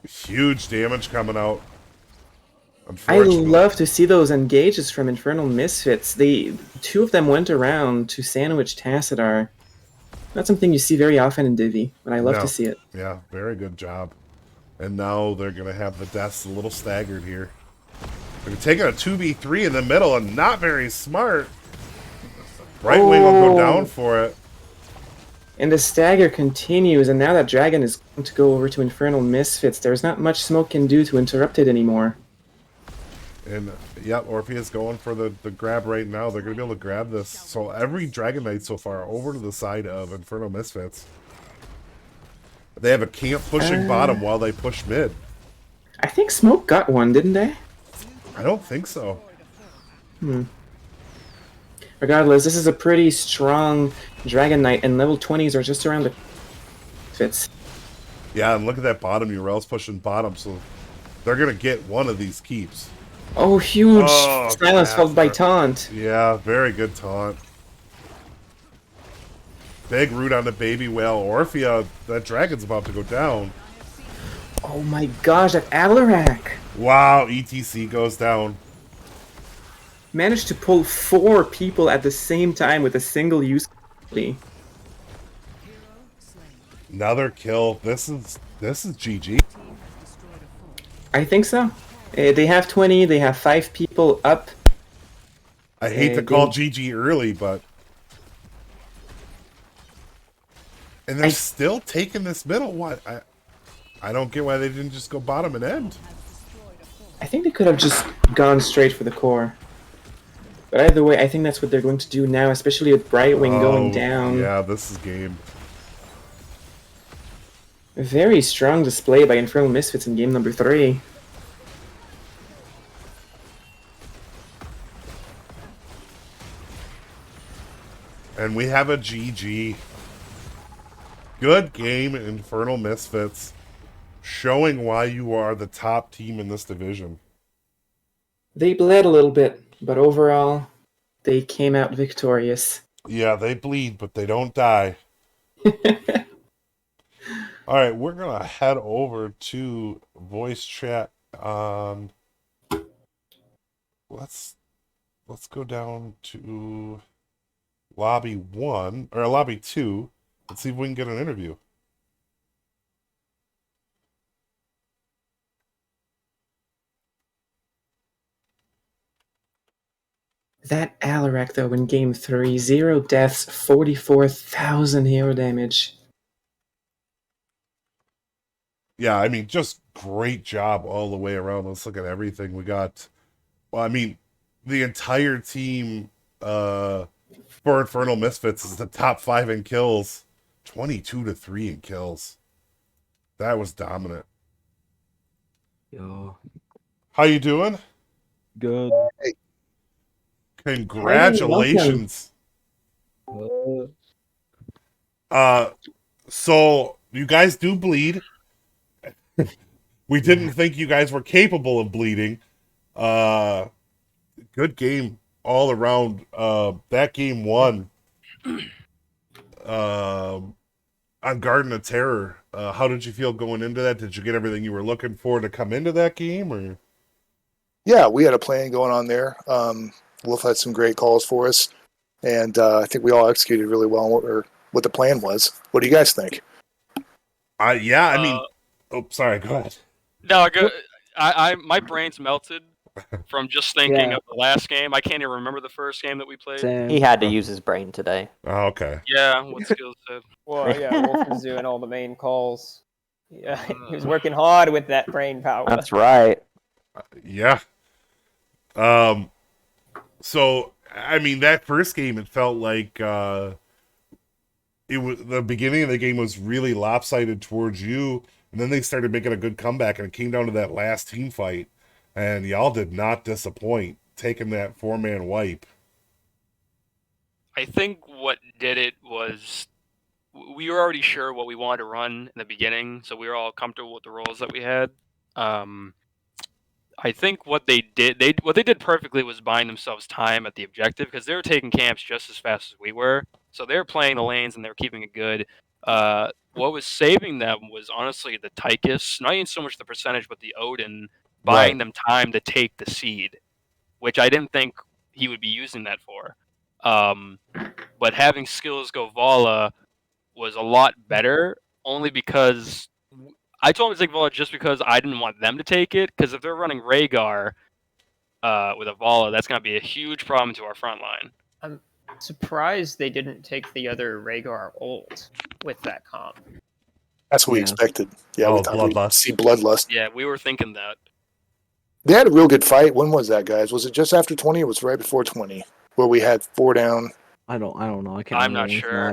Huge damage coming out. I Unfortunately. love to see those engages from Infernal Misfits. Two of them went around to sandwich Tassadar. Not something you see very often in Divi, but I love No. to see it. Yeah, very good job. And now they're going to have the deaths a little staggered here. They're taking a 2v3 in the middle and not very smart. Brightwing will go down for it. And the stagger continues, and now that dragon is going to go over to Infernal Misfits. There's not much Smoke can do to interrupt it anymore. And, yeah, Orpheus going for the grab right now. They're going to be able to grab this. So every Dragon Knight so far over to the side of Infernal Misfits. They have a camp pushing bottom while they push mid. I think Smoke got one, didn't they? I don't think so. Regardless, this is a pretty strong Dragon Knight, and level 20s are just around the fits. Yeah, and look at that bottom. Urel's pushing bottom, so they're going to get one of these keeps. Oh, huge Oh, silence followed by Casper. taunt. Yeah, very good taunt. Big root on the baby whale. Orphea, that dragon's about to go down. Oh my gosh, that Alarak! Wow, ETC goes down. Managed to pull 4 people at the same time with a single use ability. Another kill. This is GG. I think so. They have 20, they have 5 people up. I hate to call GG early, but... And they're still taking this middle one. I don't get why they didn't just go bottom and end. I think they could have just gone straight for the core. But either way, I think that's what they're going to do now, especially with Brightwing going down. Yeah, this is game. A very strong display by Infernal Misfits in game number 3. And we have a GG. Good game, Infernal Misfits. Showing why you are the top team in this division. They bled a little bit, but overall, they came out victorious. Yeah, they bleed, but they don't die. Alright, we're going to head over to voice chat on... Let's go down to lobby 1, or lobby 2. Let's see if we can get an interview. That Alarak, though, in game 3, 0 deaths, 44,000 hero damage. Yeah, I mean, just great job all the way around. Let's look at everything we got. Well, I mean, the entire team for Infernal Misfits is the top 5 in kills. 22-3 in kills. That was dominant. Yo, How you doing? good. Congratulations. So you guys do bleed. We didn't think you guys were capable of bleeding. Good game all around. That game won. On Garden of Terror. How did you feel going into that? Did you get everything you were looking for to come into that game, or? Yeah, we had a plan going on there. Wolf had some great calls for us, and I think we all executed really well on what the plan was. What do you guys think? Yeah, I mean, oh, sorry, go ahead. No, my brain's melted from just thinking of the last game. I can't even remember the first game that we played. Same. He had to use his brain today. Oh, okay. Yeah, what skills said. Well, yeah, Wolf was doing all the main calls. Yeah, he was working hard with that brain power. That's right. Yeah. So, I mean, that first game, it felt like it was the beginning of the game was really lopsided towards you, and then they started making a good comeback, and it came down to that last team fight, and y'all did not disappoint, taking that 4-man wipe. I think what did it was we were already sure what we wanted to run in the beginning, so we were all comfortable with the roles that we had. I think what they did perfectly was buying themselves time at the objective, because they were taking camps just as fast as we were. So they were playing the lanes and they were keeping it good. What was saving them was honestly the Tychus, not even so much the percentage, but the Odin buying them time to take the seed, which I didn't think he would be using that for. But having skills go Vala was a lot better, only because I told him to take Vala just because I didn't want them to take it, because if they're running Rhaegar with a Vala, that's going to be a huge problem to our front line. I'm surprised they didn't take the other Rhaegar ult with that comp. That's what we expected. Yeah, we thought we'd see Bloodlust. Yeah, we were thinking that. They had a real good fight. When was that, guys? Was it just after 20 or was it right before 20? Where we had 4 down? I don't know. I can't. I'm not sure.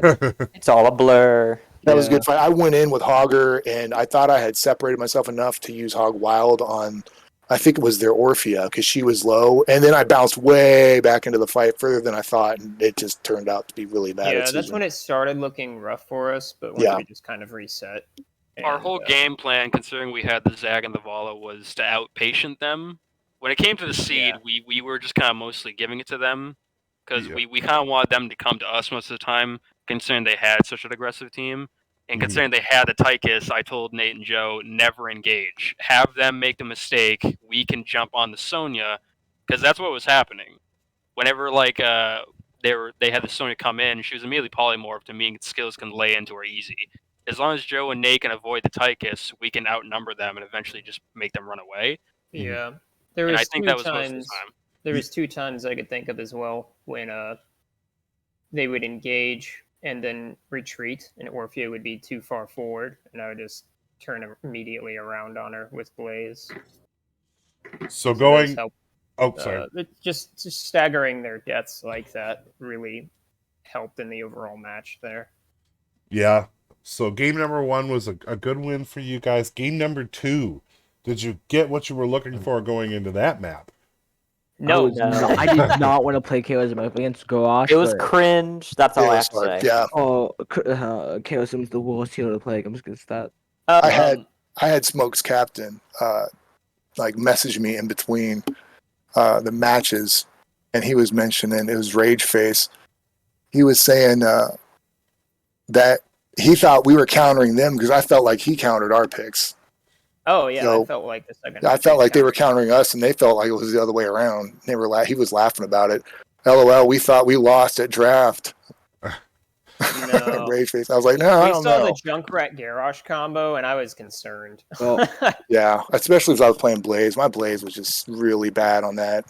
It's all a blur. That was a good fight. I went in with Hogger, and I thought I had separated myself enough to use Hog Wild on, I think it was their Orphea, because she was low. And then I bounced way back into the fight further than I thought, and it just turned out to be really bad. Yeah, that's when it started looking rough for us, but when we just kind of reset. Our whole game plan, considering we had the Zag and the Vala, was to outpatient them. When it came to the seed, we were just kind of mostly giving it to them. because Yeah. we kind of wanted them to come to us most of the time, considering they had such an aggressive team. And considering they had the Tychus, I told Nate and Joe, never engage. Have them make the mistake. We can jump on the Sonya, because that's what was happening. Whenever they had the Sonya come in, she was immediately polymorphed, and meaning skills can lay into her easy. As long as Joe and Nate can avoid the Tychus, we can outnumber them and eventually just make them run away. Yeah. There And I was think two that was most of the times. time. There was 2 times I could think of as well when they would engage and then retreat, and Orphea would be too far forward, and I would just turn immediately around on her with Blaze. So those going. help. Oh, sorry. Just staggering their deaths like that really helped in the overall match there. Yeah. So game number 1 was a good win for you guys. Game number 2, did you get what you were looking for going into that map? No, I did not want to play KO's against Gosh. It was cringe. That's all I have to say. Yeah. Oh, KO's was the worst hero to play against that. I had Smoke's captain message me in between the matches, and he was mentioning, it was Rage Face. He was saying that he thought we were countering them because I felt like he countered our picks. Oh yeah, So, I felt like the second. I felt like they were countering us, and they felt like it was the other way around. They were he was laughing about it. LOL, we thought we lost at draft. No. Rage Face. I was like, no, I We don't saw know. the Junkrat Garrosh combo, and I was concerned. Well, Yeah, especially as I was playing Blaze. My Blaze was just really bad on that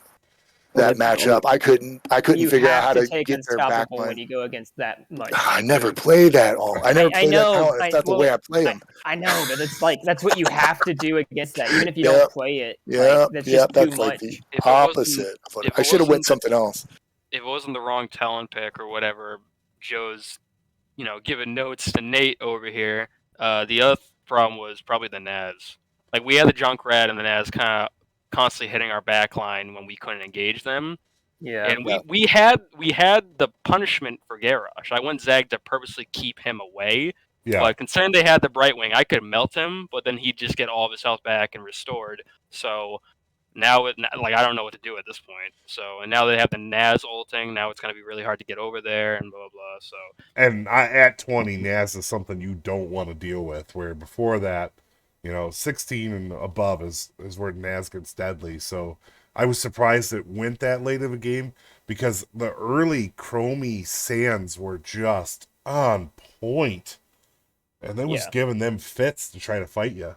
matchup. I couldn't You figure out have how to to take get their back unstoppable line. when you go against that much. I never played that all. I never played that count. That's the way I play them. I know, but it's that's what you have to do against that, even if you don't play it. That's just too That's much. the If it opposite. I should have went something else. If it wasn't the wrong talent pick or whatever, Joe's, giving notes to Nate over here. The other problem was probably the Naz. Like, we had the Junkrat and the Naz kind of constantly hitting our back line when we couldn't engage them. Yeah. And we had the punishment for Garrosh. I went Zag to purposely keep him away. Yeah. But considering they had the Brightwing, I could melt him, but then he'd just get all of his health back and restored. So now, I don't know what to do at this point. So, and now they have the Naz ulting. Now it's going to be really hard to get over there and blah, blah, blah. So, And at 20, Naz is something you don't want to deal with, where before that, 16 and above is where Naz gets deadly. So I was surprised it went that late of a game, because the early Chromie Sands were just on point. And they was giving them fits to try to fight you.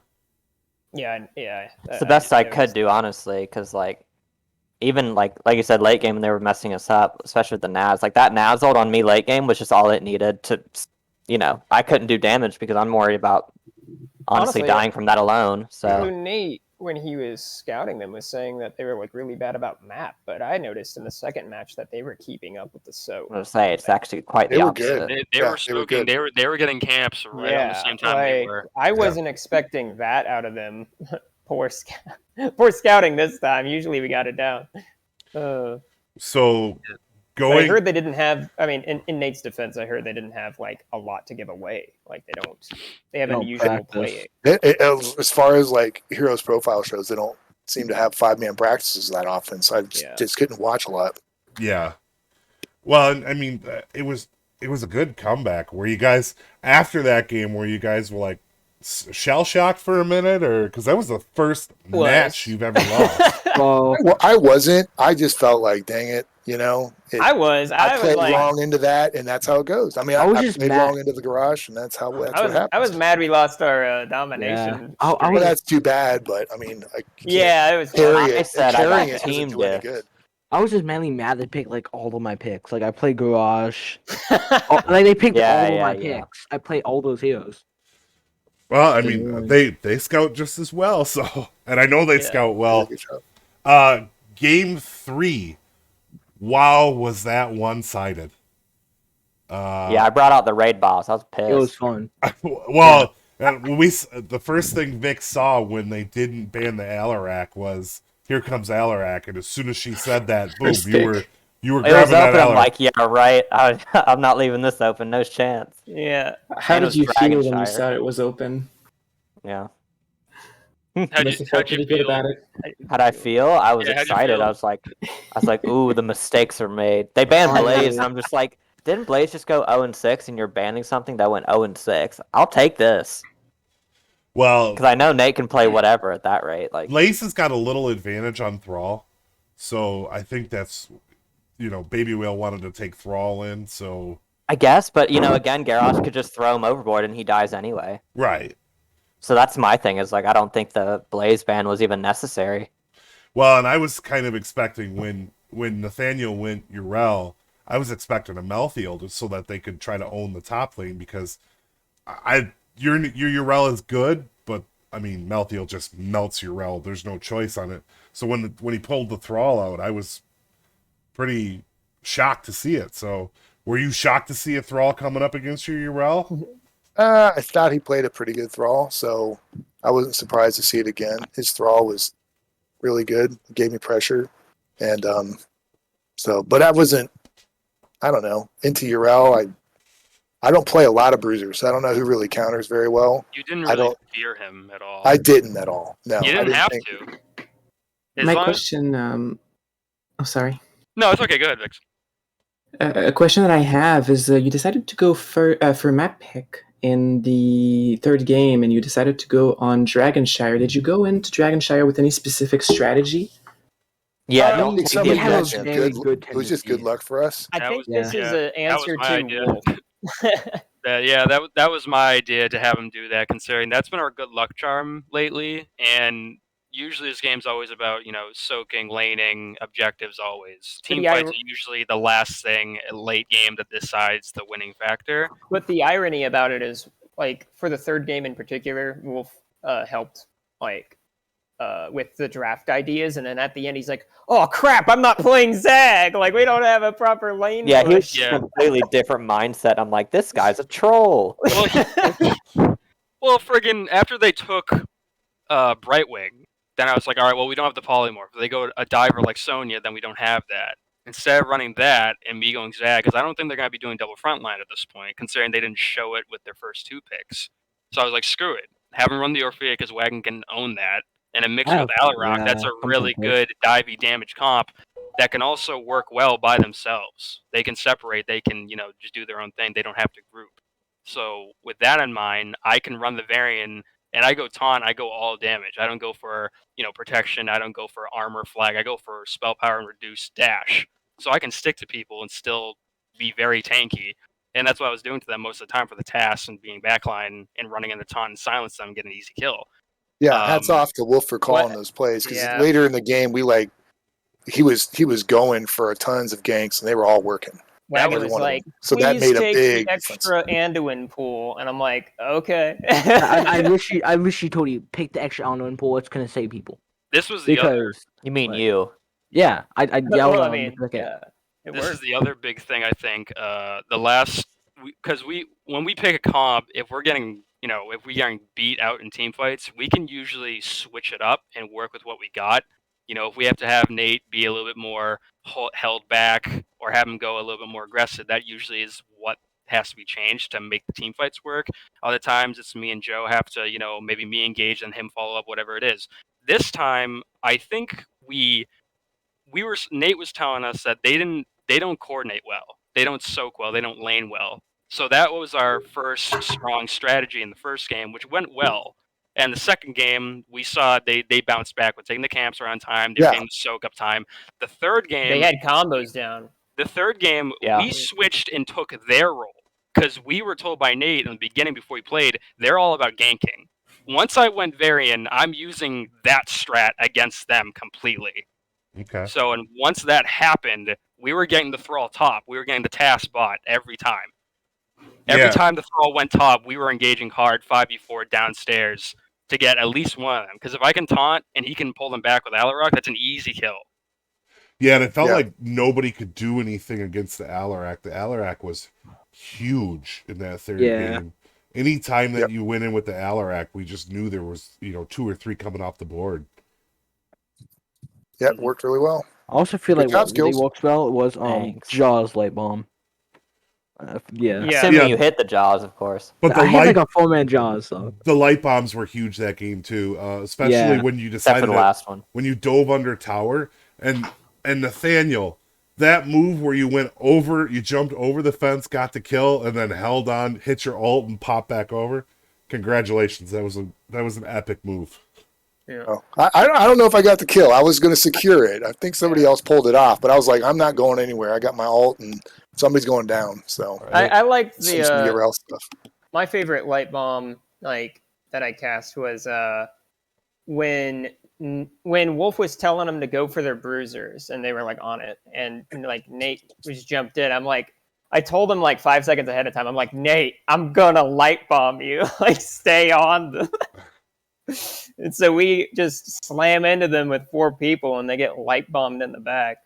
Yeah. It's the best I could do, honestly, because even like you said, late game when they were messing us up, especially with the Naz. That Naz ult on me late game was just all it needed to, I couldn't do damage because I'm worried about honestly dying from that alone. So Nate, when he was scouting them, was saying that they were really bad about map, but I noticed in the second match that they were keeping up with the soap. I was say it's actually quite the opposite. They were smoking. They were getting camps right on the same time we were. I wasn't expecting that out of them. Poor scouting this time. Usually we got it down. So But I heard they didn't have. I mean, in Nate's defense, I heard they didn't have a lot to give away. They have unusual play. As far as Heroes profile shows, they don't seem to have 5-man practices that often. So I just couldn't watch a lot. Yeah. Well, I mean, it was a good comeback. Were you guys, after that game, were you guys shell shocked for a minute, or because that was the first match you've ever lost? Well, I wasn't. I just felt like, dang it, I was. I played wrong into that, and that's how it goes. I mean, I played wrong into the garage, and that's what happens. I was mad we lost our domination. Yeah. Well, that's too bad, but I mean, it was. Carrying it doesn't do any good. I was just mainly mad they picked all of my picks. I played Garage. They picked all of my picks. I played all those heroes. Well, I mean, they scout just as well, so, and I know they scout well. Game 3. Wow, was that one-sided? I brought out the raid boss. I was pissed. It was fun. Well, the first thing Vic saw when they didn't ban the Alarak was, "Here comes Alarak," and as soon as she said that, boom, you were grabbing that Alarak. I'm like, yeah, right. I'm not leaving this open. No chance. Yeah. How did you feel when you saw it was open? Yeah. How'd Must you, have felt how'd you pretty good feel? about it. How'd I feel? I was Yeah, how'd you excited. feel? I was like, ooh, the mistakes are made. They banned Blaze, and I'm just like, didn't Blaze just go 0-6, and you're banning something that went 0-6? I'll take this. Well, Because I know Nate can play whatever at that rate. Like, Lace has got a little advantage on Thrall, so I think that's, Baby Whale wanted to take Thrall in, so... I guess, but, again, Garrosh could just throw him overboard, and he dies anyway. Right. So that's my thing, is, like, I don't think the Blaze ban was even necessary. Well, and I was kind of expecting when Nathaniel went Urel, I was expecting a Malthael so that they could try to own the top lane, because your Urel is good, but I mean Malthael just melts Urel. There's no choice on it. So when he pulled the Thrall out, I was pretty shocked to see it. So were you shocked to see a Thrall coming up against your Urel? I thought he played a pretty good Thrall, so I wasn't surprised to see it again. His Thrall was really good. It gave me pressure, and but I wasn't. I don't know. Into Urel, I don't play a lot of bruisers, so I don't know who really counters very well. You didn't really fear him at all. I didn't at all. No, you didn't I didn't have think... to. My question. Oh, sorry. No, it's okay. Go ahead, Vix. A question that I have is you decided to go for map pick in the third game, and you decided to go on Dragonshire. Did you go into Dragonshire with any specific strategy? Yeah, don't think somebody mentioned good it was just good luck for us. I think this is an answer to Wolf. That was my idea to have him do that, considering that's been our good luck charm lately. And usually this game's always about, soaking, laning, objectives always. Team fights are usually the last thing late game that decides the winning factor. But the irony about it is, like, for the third game in particular, Wolf helped, with the draft ideas, and then at the end he's like, "Oh crap, I'm not playing Zag. Like, we don't have a proper lane." Yeah, he was push." a completely different mindset. I'm like, this guy's a troll. Well, friggin' after they took Brightwing, then I was like, all right, well, we don't have the polymorph. If they go a diver like Sonya, then we don't have that. Instead of running that and me going Zag, because I don't think they're going to be doing double frontline at this point, considering they didn't show it with their first two picks. So I was like, screw it. Have them run the Orphea, because Wagon can own that. And a mix with Alarock, that's a really good divey damage comp that can also work well by themselves. They can separate, they can, just do their own thing. They don't have to group. So with that in mind, I can run the Varian, and I go taunt, I go all damage. I don't go for, protection, I don't go for armor flag, I go for spell power and reduce dash. So I can stick to people and still be very tanky. And that's what I was doing to them most of the time for the tasks and being backline and running in the taunt and silence them and get an easy kill. Yeah, hats off to Wolf for calling those plays, because later in the game he was going for tons of ganks and they were all working. Wagon was like, so that made a big the extra Anduin pool, and I'm like, okay. I wish you told you pick the extra Anduin pool. It's gonna save people. This was the other. You mean you? Yeah, I yelled. Well, I mean, this is the other big thing I think. The last, because when we pick a comp, if we're getting beat out in team fights, we can usually switch it up and work with what we got. If we have to have Nate be a little bit more held back or have him go a little bit more aggressive, that usually is what has to be changed to make the team fights work. Other times it's me and Joe have to, maybe me engage and him follow up, whatever it is. This time, I think Nate was telling us that they don't coordinate well. They don't soak well. They don't lane well. So that was our first strong strategy in the first game, which went well. And the second game, we saw they bounced back with taking the camps around time. They were getting the soak up time. The third game, they had combos down. The third game, we switched and took their role, because we were told by Nate in the beginning before we played, they're all about ganking. Once I went Varian, I'm using that strat against them completely. Okay. So, and once that happened, we were getting the Thrall top. We were getting the task bot every time. Every time the Thrall went top, we were engaging hard 5v4 downstairs to get at least one of them. Because if I can taunt and he can pull them back with Alarock, that's an easy kill. Yeah, and it felt like nobody could do anything against the Alarock. The Alarock was huge in that third game. Any time that you went in with the Alarock, we just knew there was, 2 or 3 coming off the board. Yeah, it worked really well. I also feel like what really works well was Jaws light bomb. Yeah. Assuming Yeah. you hit the jaws, of course. But the I had light, like a 4-man jaws, so. the light bombs were huge that game too, especially Yeah. when you Except for decided the last one. when you dove under tower and Nathaniel, that move where you went over, you jumped over the fence, got the kill, and then held on, hit your ult, and popped back over. Congratulations, that was an epic move. Yeah. Oh, I don't know if I got the kill. I was going to secure it. I think somebody else pulled it off, but I was like, I'm not going anywhere. I got my ult, and somebody's going down. So I liked some URL stuff. My favorite light bomb like that I cast was when Wolf was telling them to go for their bruisers and they were like on it, and like Nate was jumped in. I'm like, I told him like 5 seconds ahead of time. I'm like, Nate, I'm gonna light bomb you. Like, stay on them. And so we just slam into them with 4 people, and they get light bombed in the back.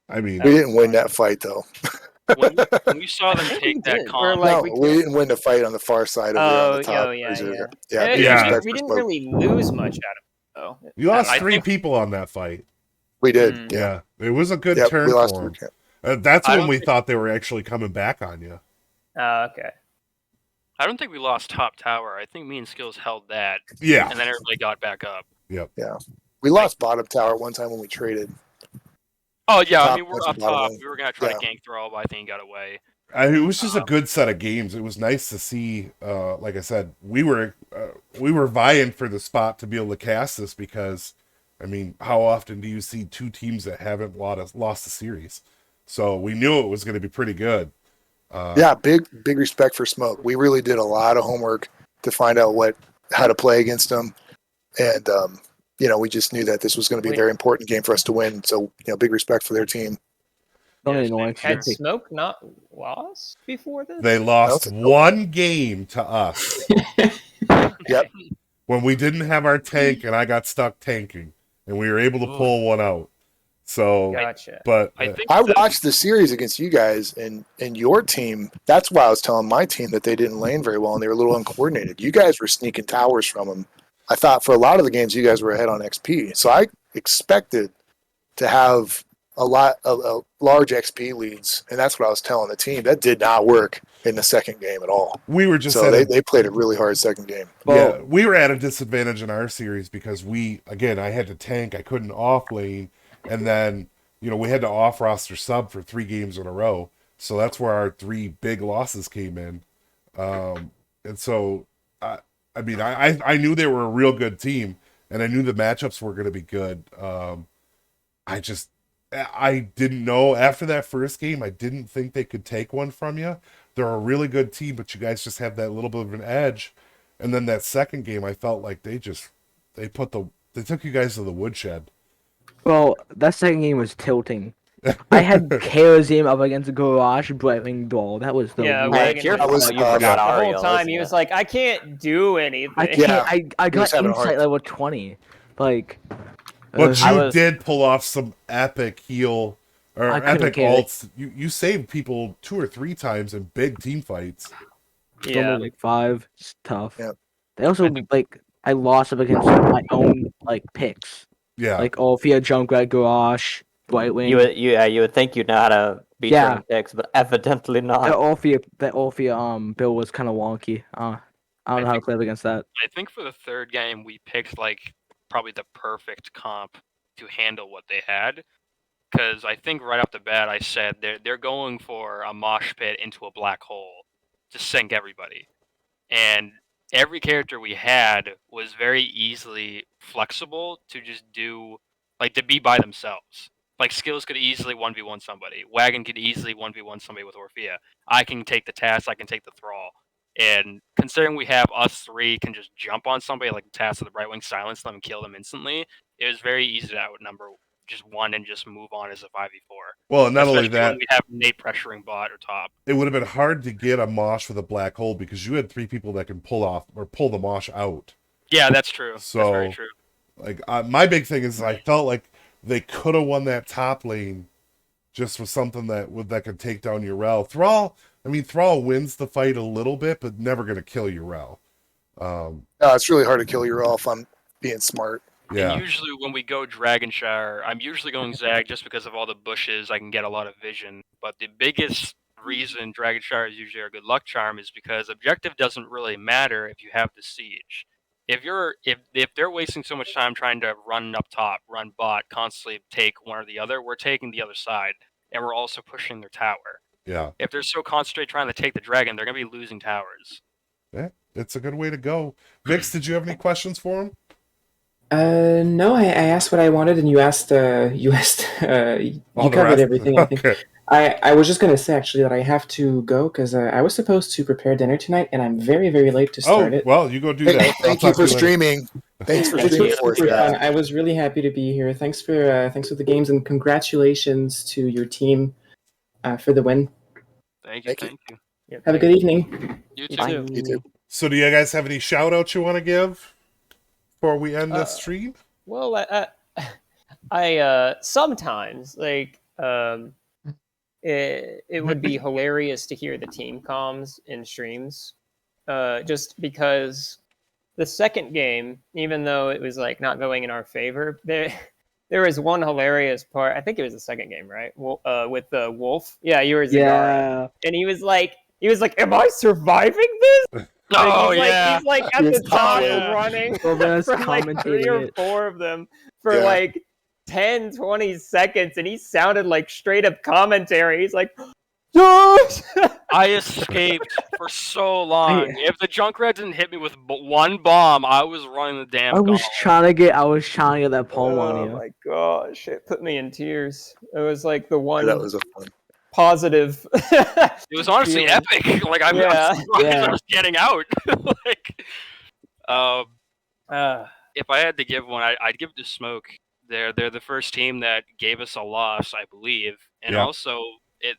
I mean, we didn't win that fight though. When we saw them take that comp, like, no, we didn't win the fight on the far side over on the top. We didn't really lose much out of it, though. You lost 3 people on that fight. We did. Yeah. It was a good Yep, turn we lost for them. That's when we thought they were actually coming back on you. Okay. I don't think we lost top tower. I think me and Skills held that. Yeah. And then everybody got back up. Yep. Yeah. We lost bottom tower one time when we traded. Oh yeah, Top I mean we're up bottom top. lane. We were gonna try Yeah. to gank throw, but I think he got away. It was just a good set of games. It was nice to see. Like I said, we were vying for the spot to be able to cast this because, I mean, how often do you see 2 teams that haven't lost a series? So we knew it was going to be pretty good. Yeah, big respect for Smoke. We really did a lot of homework to find out how to play against them, and we just knew that this was going to be a very important game for us to win. So big respect for their team. Had Smoke not lost before this? They lost 1 game to us. Yep. When we didn't have our tank and I got stuck tanking, and we were able to pull one out. So, gotcha. But I watched the series against you guys and your team. That's why I was telling my team that they didn't lane very well and they were a little uncoordinated. You guys were sneaking towers from them. I thought for a lot of the games you guys were ahead on XP, so I expected to have a large XP leads, and that's what I was telling the team. That did not work in the second game at all. We were just so they played a really hard second game. Yeah, we were at a disadvantage in our series because I had to tank, I couldn't off lane, and then we had to off roster sub for 3 games in a row. So that's where our 3 big losses came in. And so I knew they were a real good team, and I knew the matchups were going to be good. I didn't know after that first game. I didn't think they could take one from you. They're a really good team, but you guys just have that little bit of an edge. And then that second game, I felt like they took you guys to the woodshed. Well, that second game was tilting. I had Chaosium up against Garage Brightwing Duel. That was the whole time he was like, I can't do anything. I can't. I got insight level 20. Like. But you did pull off some epic heal or epic ults. You saved people 2 or 3 times in big team fights. Yeah, like 5. It's tough. Yep. They also I lost up against my own picks. Yeah, like Alfia, Junkrat, Garage, Brightwing. You would think you'd know how to beat certain picks, but evidently not. That Alfia bill was kind of wonky. I don't know how to play up against that. I think for the third game we picked probably the perfect comp to handle what they had, because I think right off the bat I said they're going for a mosh pit into a black hole to sink everybody, and every character we had was very easily flexible to just do to be by themselves. Like Skills could easily 1v1 somebody, Wagon could easily 1v1 somebody with Orphea. I can take the task, I can take the thrall. And considering we have us 3 can just jump on somebody like the task of the Brightwing, silence them, and kill them instantly, it was very easy to outnumber just one and just move on as a 5v4. Well, not only that, when we have Nate pressuring bot or top. It would have been hard to get a mosh with a black hole because you had 3 people that can pull the mosh out. Yeah, that's true. So, that's very true. My big thing is I felt like they could have won that top lane just with something that could take down Urel. Thrall wins the fight a little bit, but never going to kill Urel. No, it's really hard to kill Urel if I'm being smart. Yeah. And usually when we go Dragon Shower, I'm usually going Zag just because of all the bushes. I can get a lot of vision. But the biggest reason Dragon Shire is usually a good luck charm is because objective doesn't really matter if you have the siege. If they're wasting so much time trying to run up top, run bot, constantly take one or the other, we're taking the other side, and we're also pushing their tower. Yeah. If they're so concentrated trying to take the dragon, they're gonna be losing towers. Yeah, it's a good way to go. Vix, did you have any questions for him? No, I asked what I wanted, and you asked. You covered everything. I think. Okay. I was just gonna say actually that I have to go because I was supposed to prepare dinner tonight, and I'm very late to start it. Well, you go do that. Thank you for streaming. Thanks for streaming for us. Super fun. I was really happy to be here. Thanks for the games, and congratulations to your team for the win. Thank you. Yep. Have a good evening. You too. Bye. You too. So, do you guys have any shout outs you want to give before we end this stream? Well, I sometimes like it would be hilarious to hear the team comms in streams, just because the second game, even though it was like not going in our favor, there was one hilarious part. I think it was the second game, right? With the wolf. Yeah, you were Zagara, and he was like, "Am I surviving this?" Oh, he's like at the top Yeah. running Well, that's for like 3 or commentating it. 4 of them for like 10, 20 seconds, and he sounded like straight up commentary. He's like, "Yes!" I escaped for so long. If the Junkrat didn't hit me with one bomb, I was running the damn I was gauntlet. trying to get that palm on Oh you. my gosh, it put me in tears. It was like the one That was a fun. positive. It was honestly feeling. epic. Like I'm surprised I was getting out. Like, if I had to give one, I'd give it to Smoke. They're the first team that gave us a loss, I believe, and also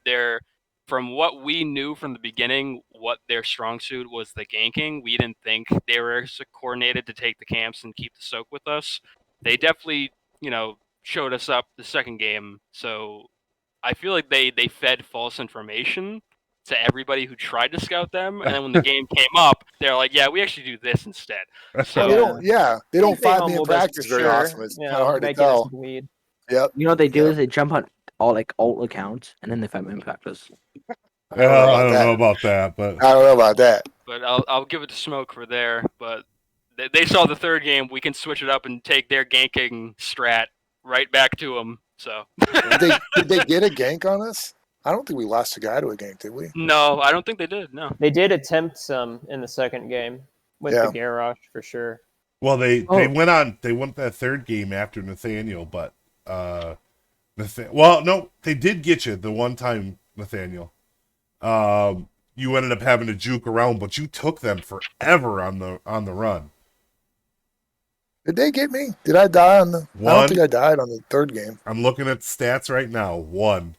they're from what we knew from the beginning, what their strong suit was the ganking. We didn't think they were so coordinated to take the camps and keep the soak with us. They definitely, showed us up the second game. So I feel like they fed false information to everybody who tried to scout them, and then when the game came up, they're like, "Yeah, we actually do this instead." So they don't fight me in practice very often. It's kind of hard to tell. Yep. You know what they do is they jump on all alt accounts and then they fight me in practice. I don't know about that, but I don't know about that. But I'll give it to Smoke for there. But they saw the third game. We can switch it up and take their ganking strat right back to them. So did they get a gank on us? I don't think we lost a guy to a gank, did we? No, I don't think they did. No, they did attempt some in the second game with the Garrosh for sure. Well, they went that third game after Nathaniel, but no, they did get you the one time, Nathaniel. You ended up having to juke around, but you took them forever on the run. Did they get me? Did I die on the? I don't think I died on the third game. I'm looking at stats right now. 1.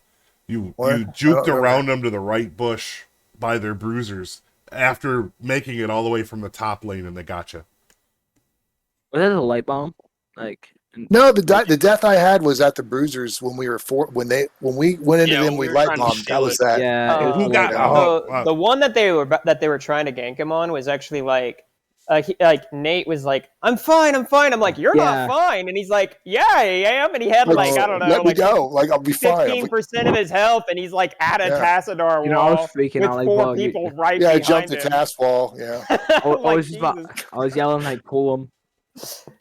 You juked around them to the right bush by their bruisers after making it all the way from the top lane, and they got you. Was that a light bomb? No, the death I had was at the bruisers when we were when we went into them. We light bombed. That was that. Yeah. Who got the one that they were trying to gank him on was actually like Nate was like, I'm fine. I'm like, you're not fine. And he's like, yeah, I am. And he had I don't know. Let me go. I'll be fine. 15% of his health. And he's like at a Tassadar wall. I was freaking out with 4 people right behind him. Yeah, I jumped the task wall. Yeah. I was yelling pull him.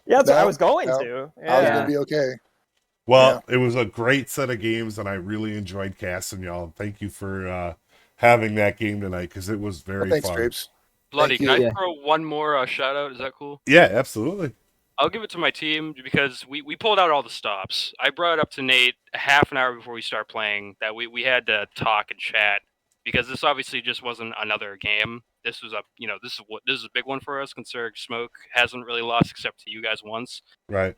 Yeah, that's what I was going to. Yeah. I was going to be okay. Well, it was a great set of games, and I really enjoyed casting y'all. Thank you for having that game tonight, because it was very thanks, fun. Drapes. Bloody, can I throw one more shout out? Is that cool? Yeah, absolutely. I'll give it to my team because we pulled out all the stops. I brought it up to Nate half an hour before we start playing that we had to talk and chat because this obviously just wasn't another game. This was this is a big one for us considering Smoke hasn't really lost except to you guys once. Right.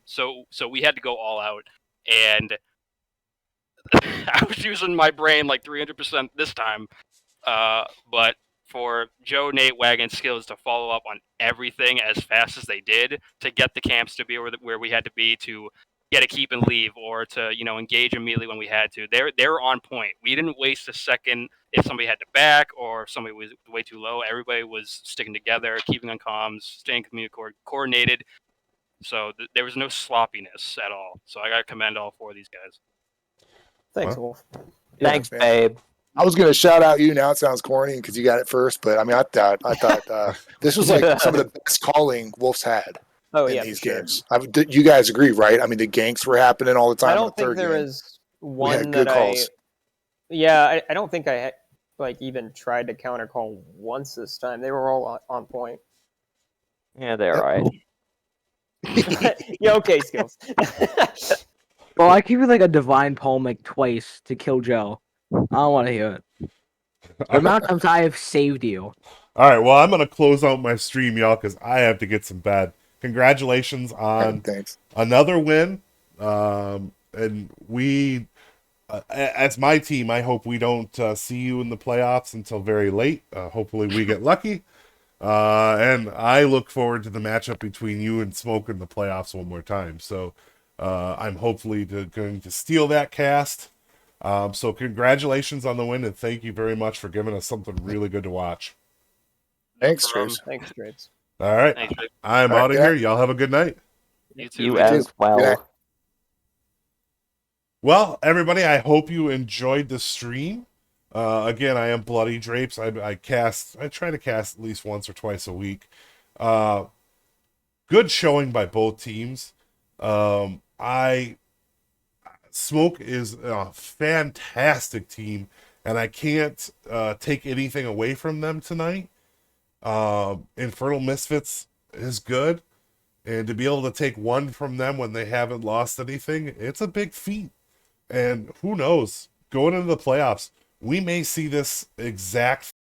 So we had to go all out, and I was using my brain like 300% this time. But for Joe, Nate, Wagon skills to follow up on everything as fast as they did to get the camps to be where we had to be to get a keep and leave or to engage immediately when we had to. They were on point. We didn't waste a second if somebody had to back or if somebody was way too low. Everybody was sticking together, keeping on comms, staying coordinated. So there was no sloppiness at all. So I got to commend all 4 of these guys. Thanks, Wolf. Thanks, babe. I was going to shout out you. Now it sounds corny because you got it first, but I mean, I thought this was like some of the best calling Wolves had in these games. You guys agree, right? I mean, the ganks were happening all the time. I don't think there was We had one good that calls. I don't think I like even tried to counter call once this time. They were all on point. Yeah, they're all right. Yeah, okay, Skills. Well, I give you like a divine palm like twice to kill Joe. I don't want to hear it. The amount of times I have saved you. All right, well, I'm going to close out my stream, y'all, because I have to get some bed. Congratulations on another win. And we, as my team, I hope we don't see you in the playoffs until very late. Hopefully we get lucky. And I look forward to the matchup between you and Smoke in the playoffs one more time. So I'm hopefully going to steal that cast. So congratulations on the win, and thank you very much for giving us something really good to watch. Thanks, Trace. Thanks, Trace. All right. Thanks, I'm out of here. Y'all have a good night. You too. You as well. Well, everybody, I hope you enjoyed the stream. Again, I am Bloody Drapes. I try to cast at least once or twice a week. Good showing by both teams. Smoke is a fantastic team, and I can't take anything away from them tonight. Infernal Misfits is good, and to be able to take one from them when they haven't lost anything, it's a big feat. And who knows, going into the playoffs, we may see this exact